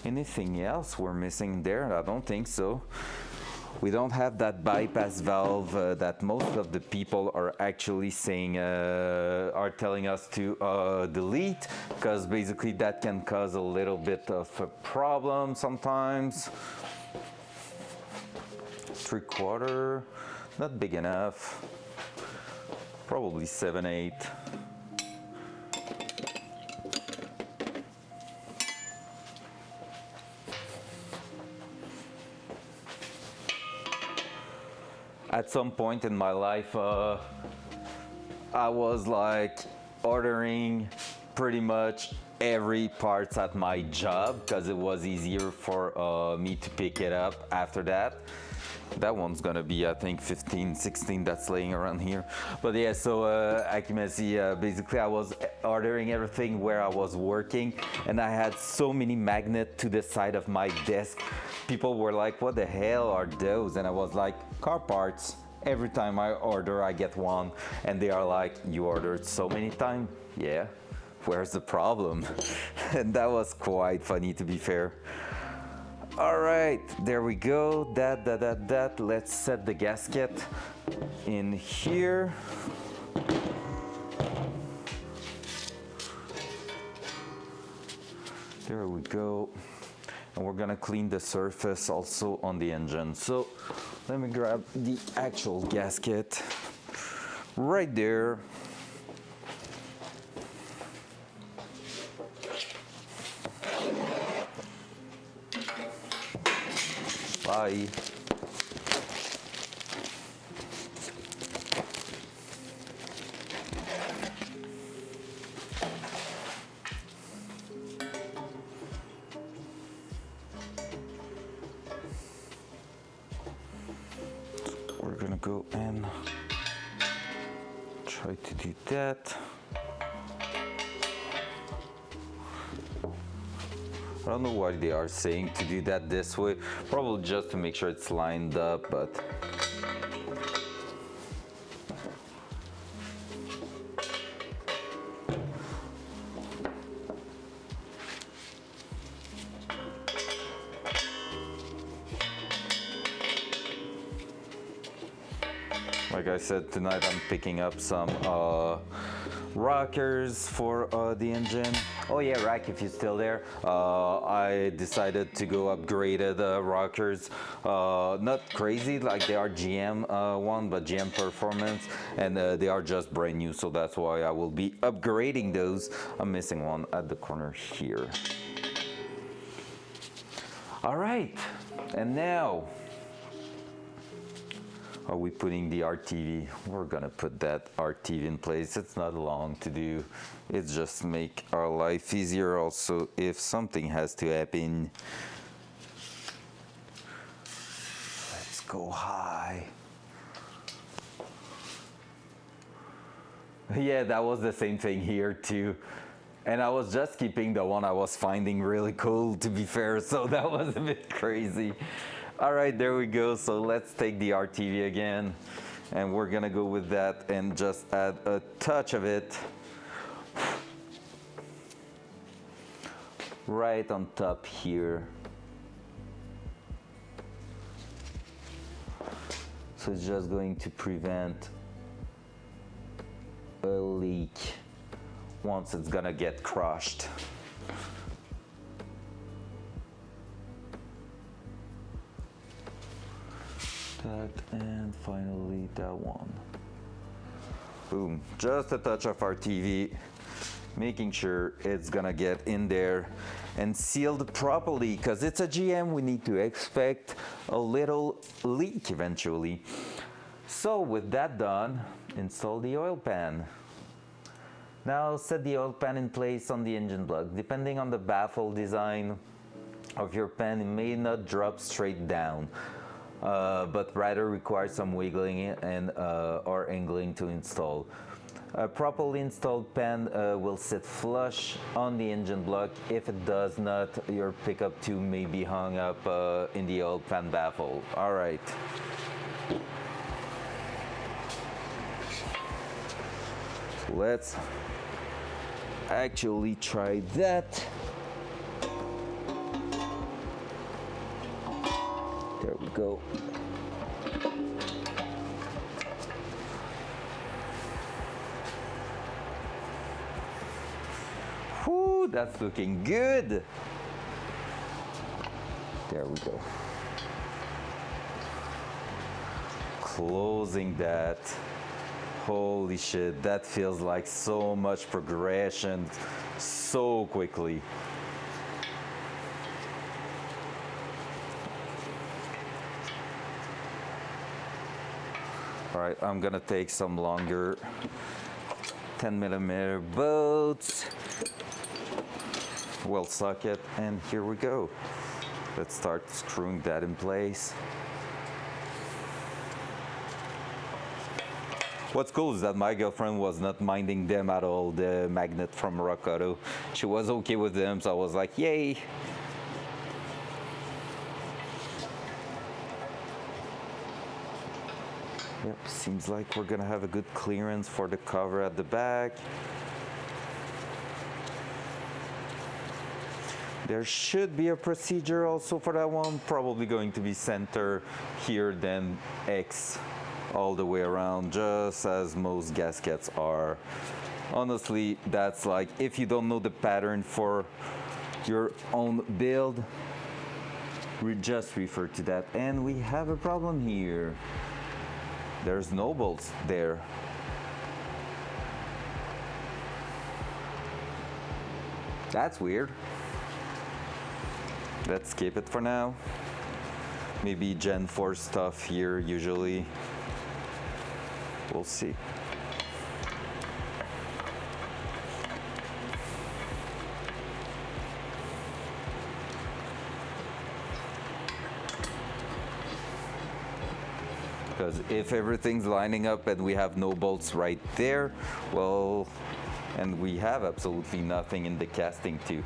Anything else we're missing there? I don't think so. We don't have that bypass valve that most of the people are actually saying, are telling us to delete, because basically that can cause a little bit of a problem sometimes. 3/4, not big enough. Probably 7/8. At some point in my life, I was like ordering pretty much every parts at my job because it was easier for me to pick it up after that. That one's gonna be, I think, 15, 16 that's laying around here. But yeah, so Akimesi, basically I was ordering everything where I was working, and I had so many magnets to the side of my desk. People were like, what the hell are those? And I was like, car parts. Every time I order, I get one. And they are like, you ordered so many times? Yeah, where's the problem? And that was quite funny, to be fair. All right, there we go. That. Let's set the gasket in here. There we go. And we're gonna clean the surface also on the engine. So let me grab the actual gasket right there. Bye. We're gonna go and try to do that. I don't know why they are saying to do that this way. Probably just to make sure it's lined up, but like I said, tonight I'm picking up some rockers for the engine. Oh yeah, Rack, if you're still there, I decided to go upgraded rockers. Not crazy like they are GM one, but GM performance, and they are just brand new, so that's why I will be upgrading those. I'm missing one at the corner here. All right, and now are we putting the RTV? We're gonna put that RTV in place. It's not long to do. It just make our life easier. Also, if something has to happen, let's go high. Yeah, that was the same thing here too. And I was just keeping the one I was finding really cool, to be fair, so that was a bit crazy. All right, there we go. So let's take the RTV again, and we're gonna go with that and just add a touch of it right on top here. So it's just going to prevent a leak once it's gonna get crushed. That, and finally that one. Boom, just a touch of RTV, making sure it's gonna get in there and sealed properly, because it's a GM, we need to expect a little leak eventually. So with that done, install the oil pan. Now set the oil pan in place on the engine block. Depending on the baffle design of your pan, it may not drop straight down, but rather requires some wiggling and or angling to install. A properly installed pan will sit flush on the engine block. If it does not, your pickup tube may be hung up in the oil pan baffle. All right. So let's actually try that. There we go. Whew, that's looking good. There we go. Closing that. Holy shit, that feels like so much progression so quickly. All right, I'm gonna take some longer 10mm bolts, weld socket, and here we go. Let's start screwing that in place. What's cool is that my girlfriend was not minding them at all, the magnet from Rock Auto. She was okay with them, so I was like, yay. Yep, seems like we're gonna have a good clearance for the cover at the back. There should be a procedure also for that one, probably going to be center here, then X all the way around, just as most gaskets are. Honestly, that's like, if you don't know the pattern for your own build, we just refer to that. And we have a problem here. There's no bolts there. That's weird. Let's skip it for now. Maybe Gen 4 stuff here usually. We'll see. Because if everything's lining up and we have no bolts right there, well, and we have absolutely nothing in the casting too.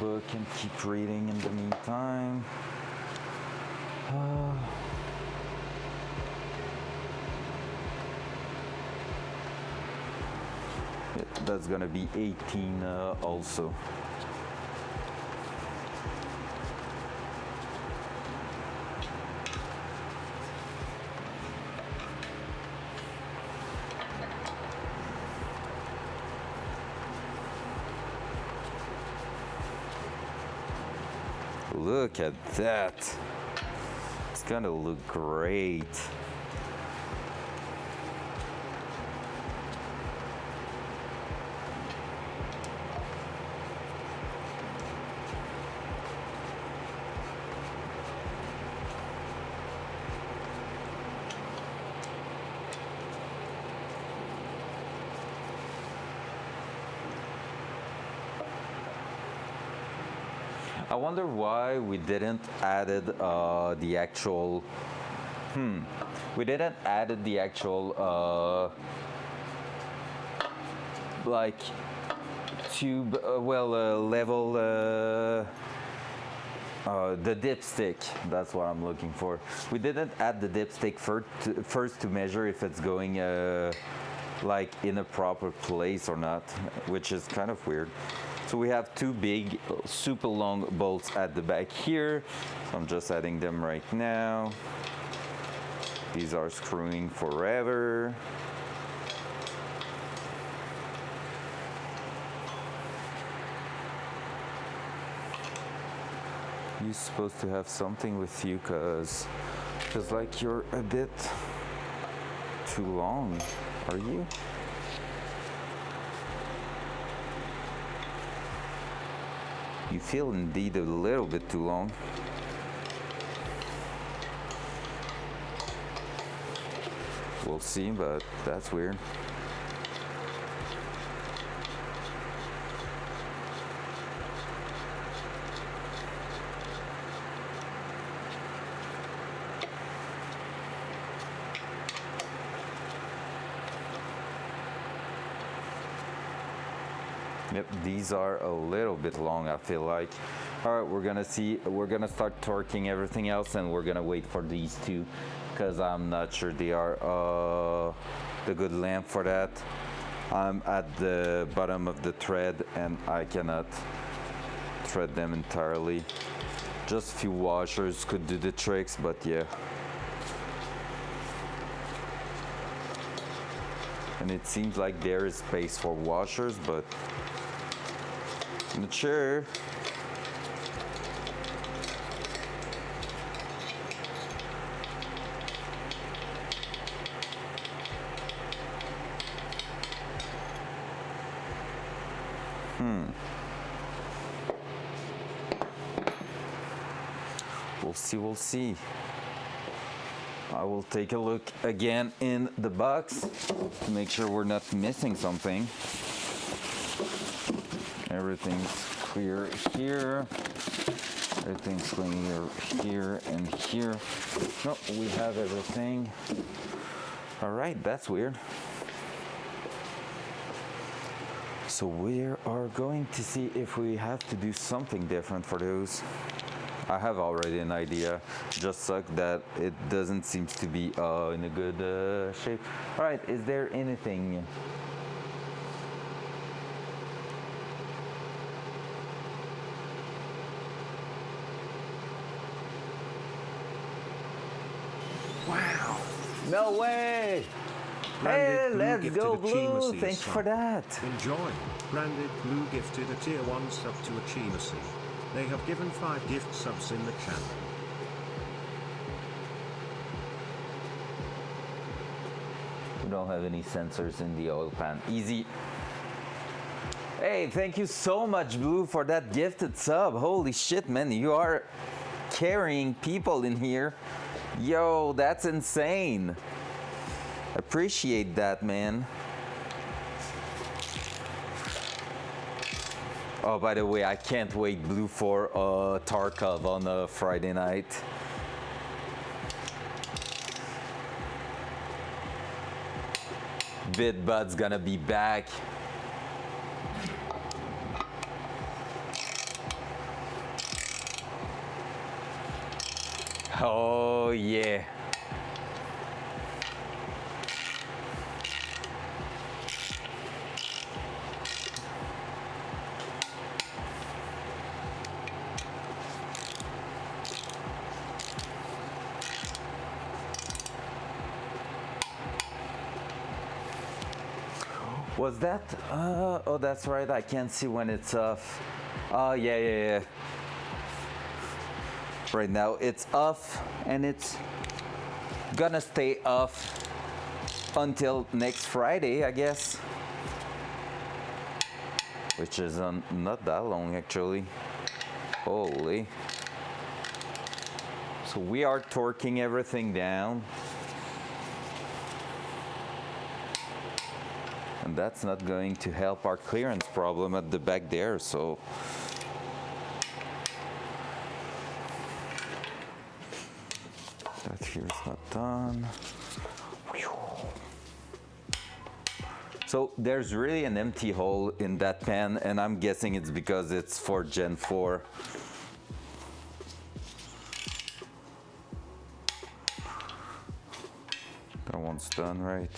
book and keep reading in the meantime. Yeah, that's gonna be 18 also. Look at that. It's gonna look great. I wonder why we didn't added the actual. We didn't added the actual like tube. Level. The dipstick. That's what I'm looking for. We didn't add the dipstick first to measure if it's going like in a proper place or not, which is kind of weird. So we have two big, super long bolts at the back here. So I'm just adding them right now. These are screwing forever. You're supposed to have something with you, cause like you're a bit too long. Are you? You feel indeed a little bit too long. We'll see, but that's weird. Yep, these are a little bit long, I feel like. All right, we're gonna start torquing everything else, and we're gonna wait for these two, because I'm not sure they are the good length for that. I'm at the bottom of the thread, and I cannot thread them entirely. Just a few washers could do the tricks, but yeah. And it seems like there is space for washers, but I'm not sure. We'll see. I will take a look again in the box to make sure we're not missing something. Everything's clear here. Everything's clear here and here. No, we have everything. All right, that's weird. So we are going to see if we have to do something different for those. I have already an idea. Just suck that it doesn't seem to be in a good shape. All right, is there anything? Wow! No way! Hey, let's go, Blue! Thanks for that. Enjoy. Branded Blue gifted a tier 1 sub to Achimacy. They have given 5 gift subs in the channel. We don't have any sensors in the oil pan. Easy. Hey, thank you so much, Blue, for that gifted sub. Holy shit, man. You are carrying people in here. Yo, that's insane. Appreciate that, man. Oh, by the way, I can't wait, Blue, for Tarkov on a Friday night. Bitbud's gonna be back. Oh yeah. Was that? Oh, that's right. I can't see when it's off. Oh, yeah, yeah, yeah. Right now it's off, and it's gonna stay off until next Friday, I guess. Which is not that long, actually. Holy. So we are torquing everything down. And that's not going to help our clearance problem at the back there, so. That here's not done. So there's really an empty hole in that pan, and I'm guessing it's because it's for Gen 4. That one's done, right?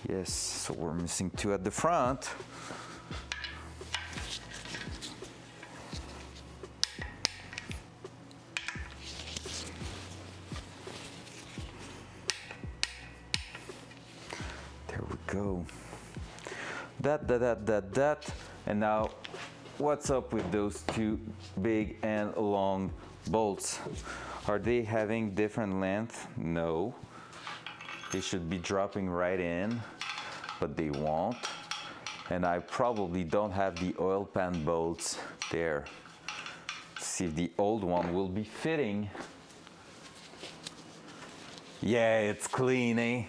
Yes, so we're missing 2 at the front. There we go. That. And now, what's up with those 2 big and long bolts? Are they having different length? No. They should be dropping right in, but they won't. And I probably don't have the oil pan bolts there. Let's see if the old one will be fitting. Yeah, it's clean, eh?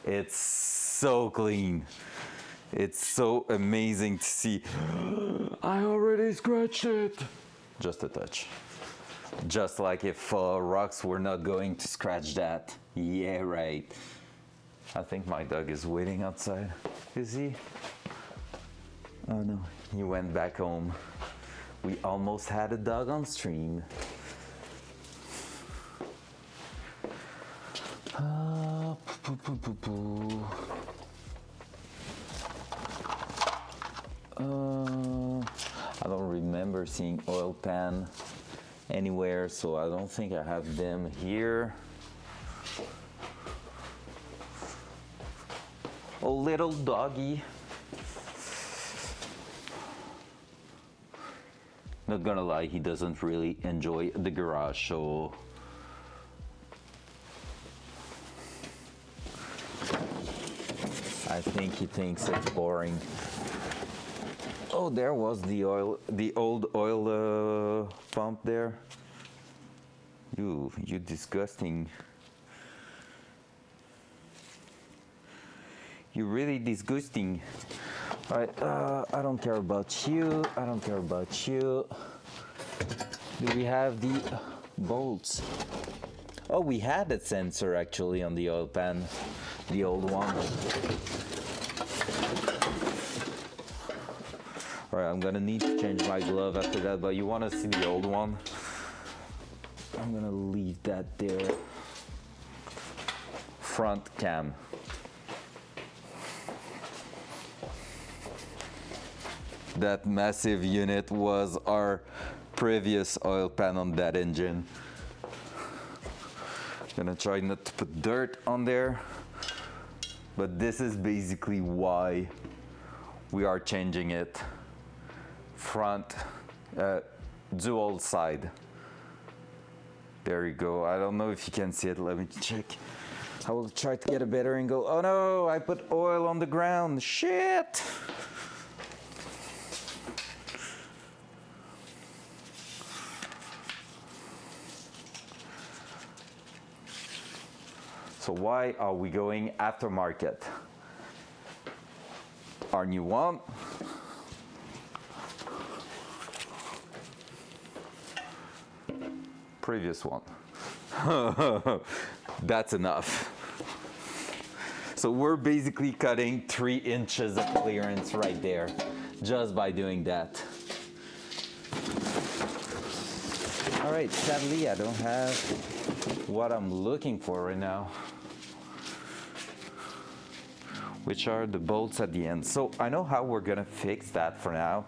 It's so clean. It's so amazing to see. I already scratched it. Just a touch. Just like if rocks were not going to scratch that. Yeah, right. I think my dog is waiting outside. Is he? Oh no, he went back home. We almost had a dog on stream. I don't remember seeing oil pan anywhere, so I don't think I have them here. Oh, little doggy. Not gonna lie, he doesn't really enjoy the garage, so I think he thinks it's boring. Oh, there was the old oil pump there. You disgusting. You really disgusting. All right, I don't care about you. I don't care about you. Do we have the bolts? Oh, we had a sensor actually on the oil pan, the old one. All right, I'm gonna need to change my glove after that, but you wanna see the old one? I'm gonna leave that there. Front cam. That massive unit was our previous oil pan on that engine. Gonna try not to put dirt on there, but this is basically why we are changing it. Front dual side. There you go. I don't know if you can see it. Let me check. I will try to get a better angle. Oh no, I put oil on the ground. Shit. So why are we going aftermarket? Our new one. Previous one. That's enough. So we're basically cutting 3 inches of clearance right there just by doing that. All right, sadly I don't have what I'm looking for right now, which are the bolts at the end. So I know how we're gonna fix that for now,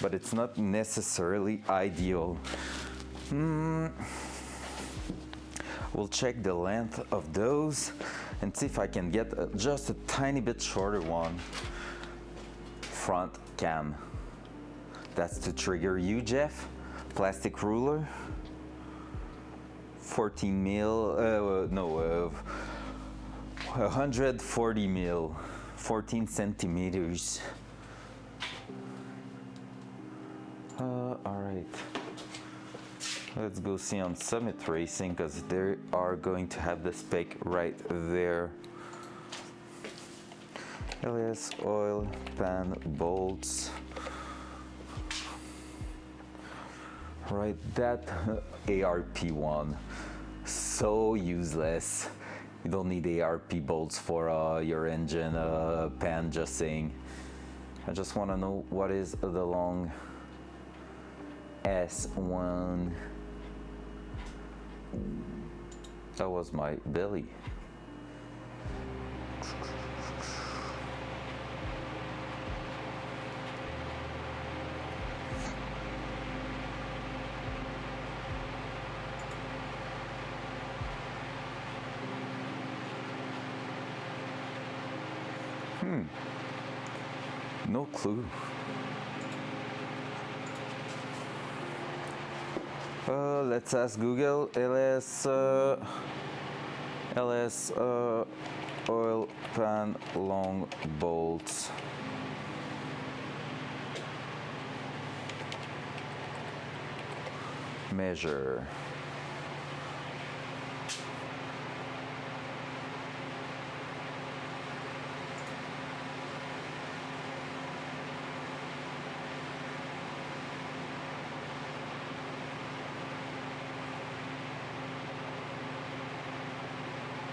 but it's not necessarily ideal. We'll check the length of those and see if I can get just a tiny bit shorter one. Front cam. That's to trigger you, Jeff. Plastic ruler. 14 mil, 140 mil, 14 centimeters. All right. Let's go see on Summit Racing because they are going to have the spec right there. LS oil pan bolts. Right, that ARP one, so useless. You don't need ARP bolts for your engine pan, just saying. I just want to know what is the long S1. That was my belly. No clue. Let's ask Google. LS oil pan long bolts. Measure.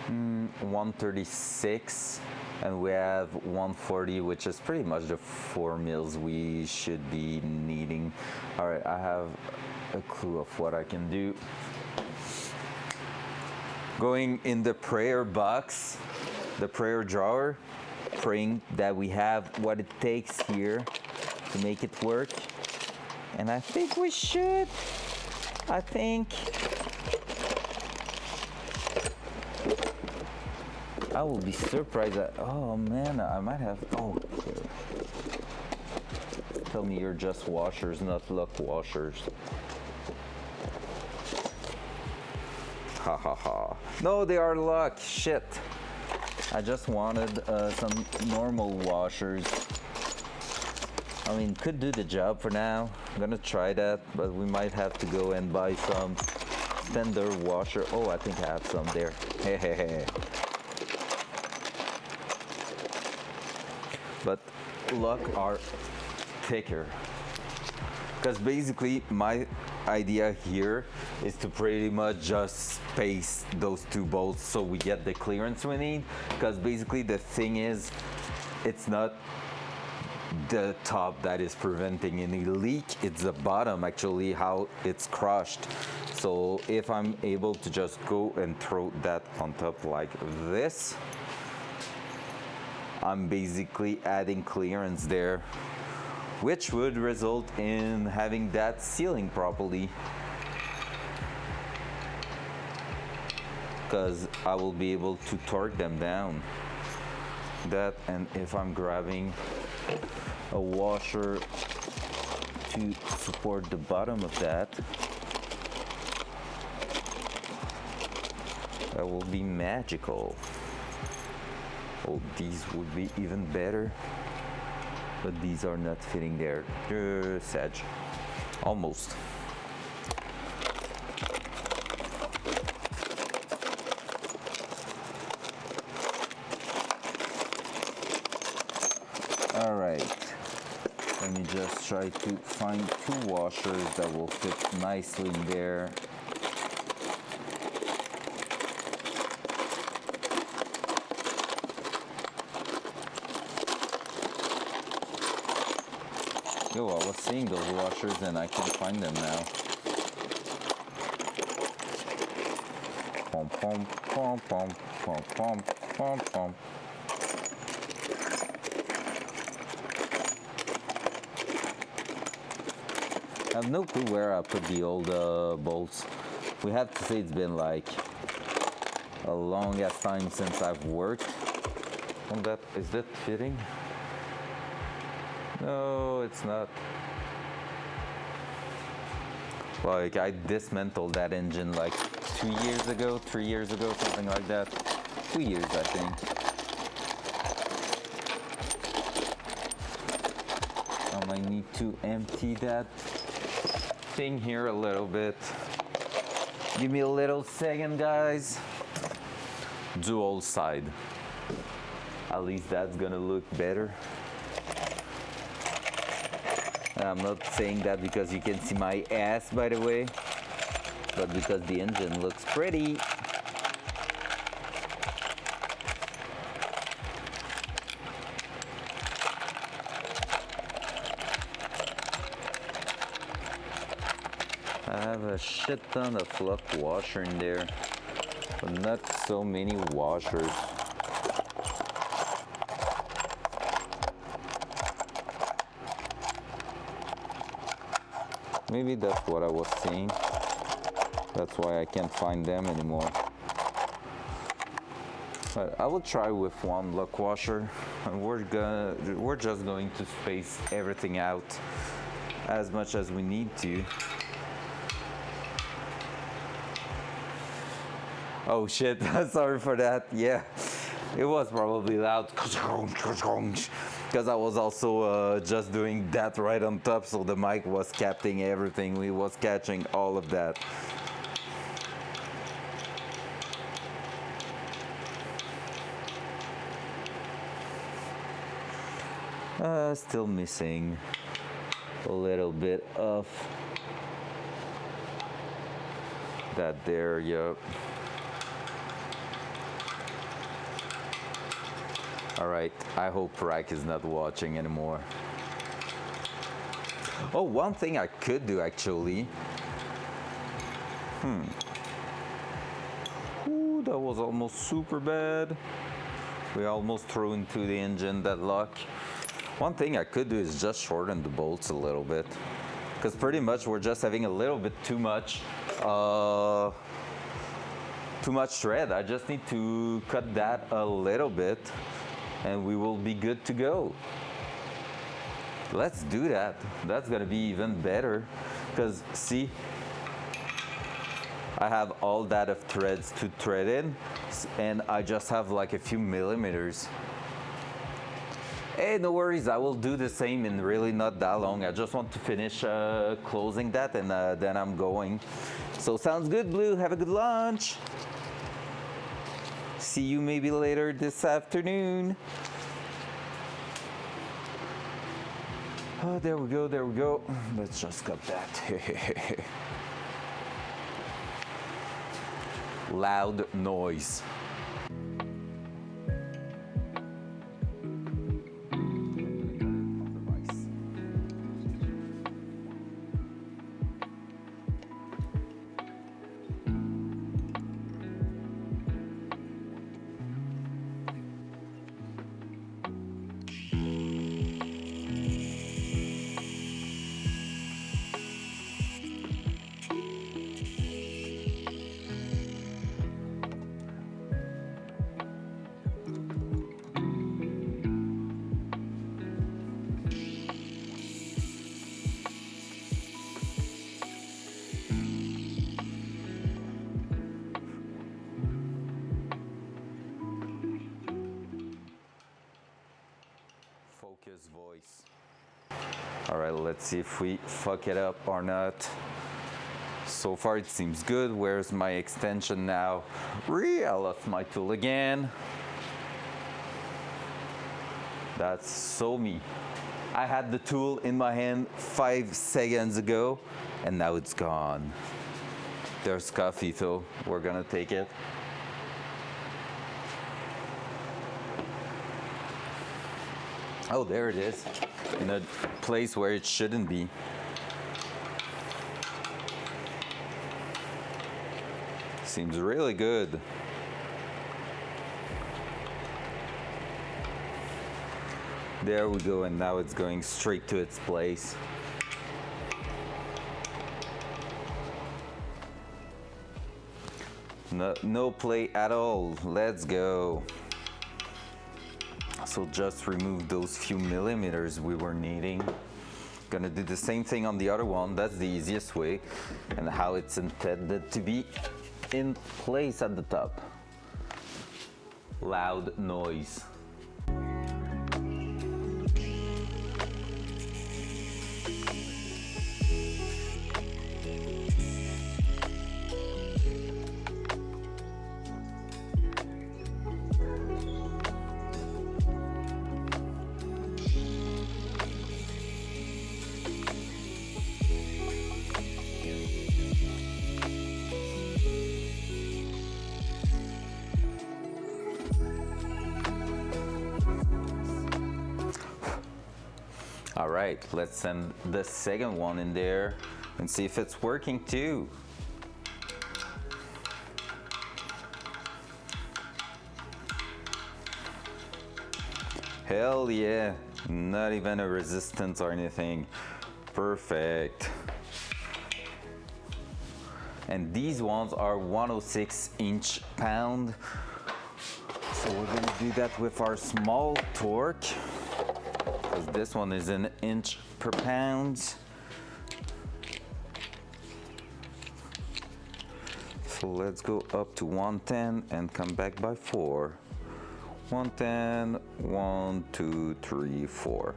Mm, 136, and we have 140, which is pretty much the 4 mils we should be needing. All right, I have a clue of what I can do. Going in the prayer box, the prayer drawer, praying that we have what it takes here to make it work. And I think we should. I think. I will be surprised that, oh man, I might have, oh. Tell me you're just washers, not luck washers. Ha ha ha. No, they are luck, shit. I just wanted some normal washers. I mean, could do the job for now. I'm gonna try that, but we might have to go and buy some standard washer. Oh, I think I have some there. Hey, hey, hey. But luck are thicker. Because basically my idea here is to pretty much just space those two bolts so we get the clearance we need. Because basically the thing is, it's not the top that is preventing any leak, it's the bottom actually, how it's crushed. So if I'm able to just go and throw that on top like this, I'm basically adding clearance there, which would result in having that sealing properly, because I will be able to torque them down. That, and if I'm grabbing a washer to support the bottom of that, that will be magical. Oh, these would be even better, but these are not fitting there. Sag. Almost. All right. Let me just try to find two washers that will fit nicely in there. Yo, I was seeing those washers and I can't find them now. pom, pom, pom, pom, pom, pom, pom. I have no clue where I put the old bolts. We have to say it's been like a long ass time since I've worked on that. Is that fitting? No, it's not. Like, I dismantled that engine like 2 years ago, 3 years ago, something like that. 2 years, I think. I might need to empty that thing here a little bit. Give me a little second, guys. Dual side. At least that's gonna look better. I'm not saying that because you can see my ass, by the way, but because the engine looks pretty. I have a shit ton of fluff washer in there, but not so many washers. Maybe that's what I was seeing. That's why I can't find them anymore. But I will try with one luck washer, and we're just going to space everything out as much as we need to. Oh shit, sorry for that. Yeah, it was probably loud because I was also just doing that right on top, so the mic was capturing everything. We was catching all of that. Still missing a little bit of that there, yep. All right, I hope Rack is not watching anymore. Oh, one thing I could do actually. Ooh, that was almost super bad. We almost threw into the engine that lock. One thing I could do is just shorten the bolts a little bit, because pretty much we're just having a little bit too much thread. I just need to cut that a little bit and we will be good to go. Let's do that. That's gonna be even better, because see, I have all that of threads to thread in, and I just have like a few millimeters. Hey, no worries, I will do the same in really not that long. I just want to finish closing that, and then I'm going. So sounds good, Blue. Have a good lunch. See you maybe later this afternoon. Oh, there we go, there we go. Let's just cut that. Loud noise. Focus voice. All right, let's see if we fuck it up or not. So far it seems good. Where's my extension now? I lost my tool again. That's so me. I had the tool in my hand 5 seconds ago and now it's gone. There's coffee, so we're gonna take it. Oh, there it is, in a place where it shouldn't be. Seems really good. There we go, and now it's going straight to its place. No play at all. Let's go. So just remove those few millimeters we were needing. Gonna do the same thing on the other one. That's the easiest way, and how it's intended to be in place at the top. Loud noise. All right, let's send the second one in there and see if it's working too. Hell yeah, not even a resistance or anything. Perfect. And these ones are 106 inch-pound. So we're gonna do that with our small torque. This one is an inch per pound. So let's go up to 110 and come back by 4. 110, 1, 2, 3, 4.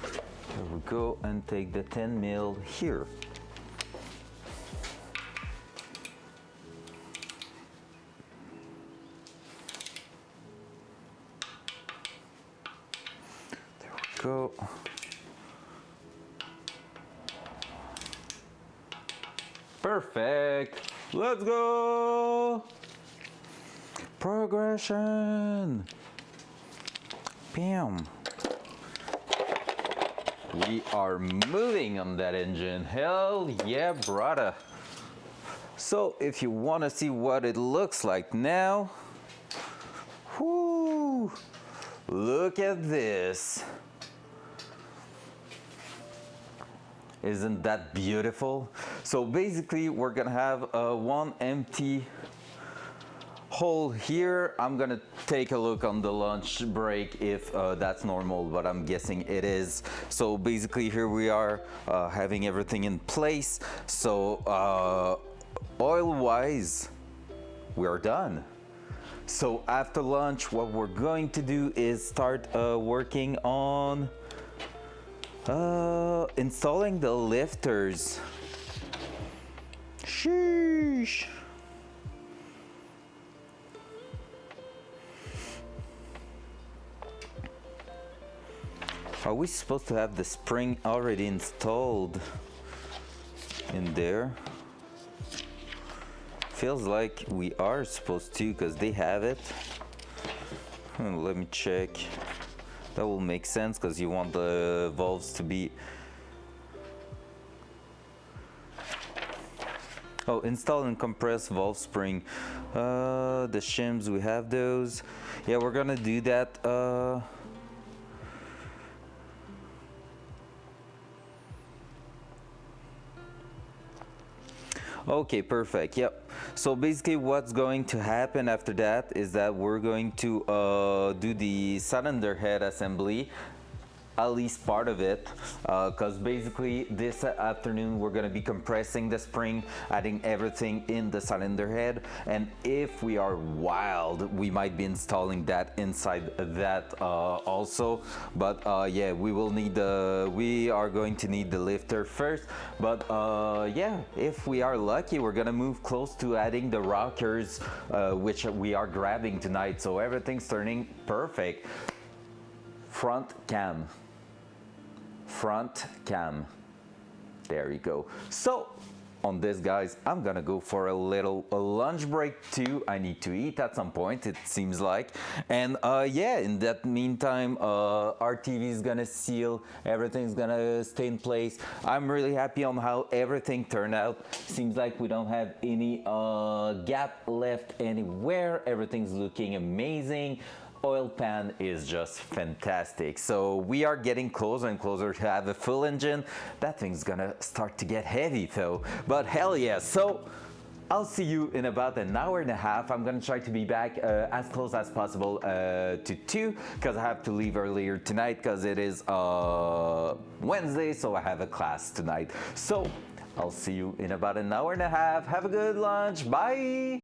There we go, and take the 10 mil here. Go. Perfect. Let's go. Progression. Bam. We are moving on that engine. Hell yeah, brother. So if you want to see what it looks like now, whoo, look at this. Isn't that beautiful? So basically we're gonna have one empty hole here. I'm gonna take a look on the lunch break if that's normal, but I'm guessing it is. So basically here we are having everything in place. So oil wise, we are done. So after lunch, what we're going to do is start working on installing the lifters. Sheesh. Are we supposed to have the spring already installed in there? Feels like we are supposed to, because they have it. Let me check. That will make sense, because you want the valves to be... Oh, install and compress valve spring. The shims, we have those. Yeah, we're gonna do that. Okay, perfect. Yep. So basically what's going to happen after that is that we're going to do the cylinder head assembly, at least part of it, because basically this afternoon we're going to be compressing the spring, adding everything in the cylinder head, and if we are wild we might be installing that inside that also, but yeah, we are going to need the lifter first, but yeah, if we are lucky we're gonna move close to adding the rockers, which we are grabbing tonight, so everything's turning perfect. Front cam, there you go. So on this, guys, I'm gonna go for a lunch break too. I need to eat at some point, it seems like. And yeah, in that meantime, our TV is gonna seal, everything's gonna stay in place. I'm really happy on how everything turned out. Seems like we don't have any gap left anywhere. Everything's looking amazing. Oil pan is just fantastic. So we are getting closer and closer to have a full engine. That thing's gonna start to get heavy though, but hell yeah. So I'll see you in about an hour and a half. I'm gonna try to be back as close as possible to 2, because I have to leave earlier tonight because it is Wednesday, so I have a class tonight. So I'll see you in about an hour and a half. Have a good lunch. Bye.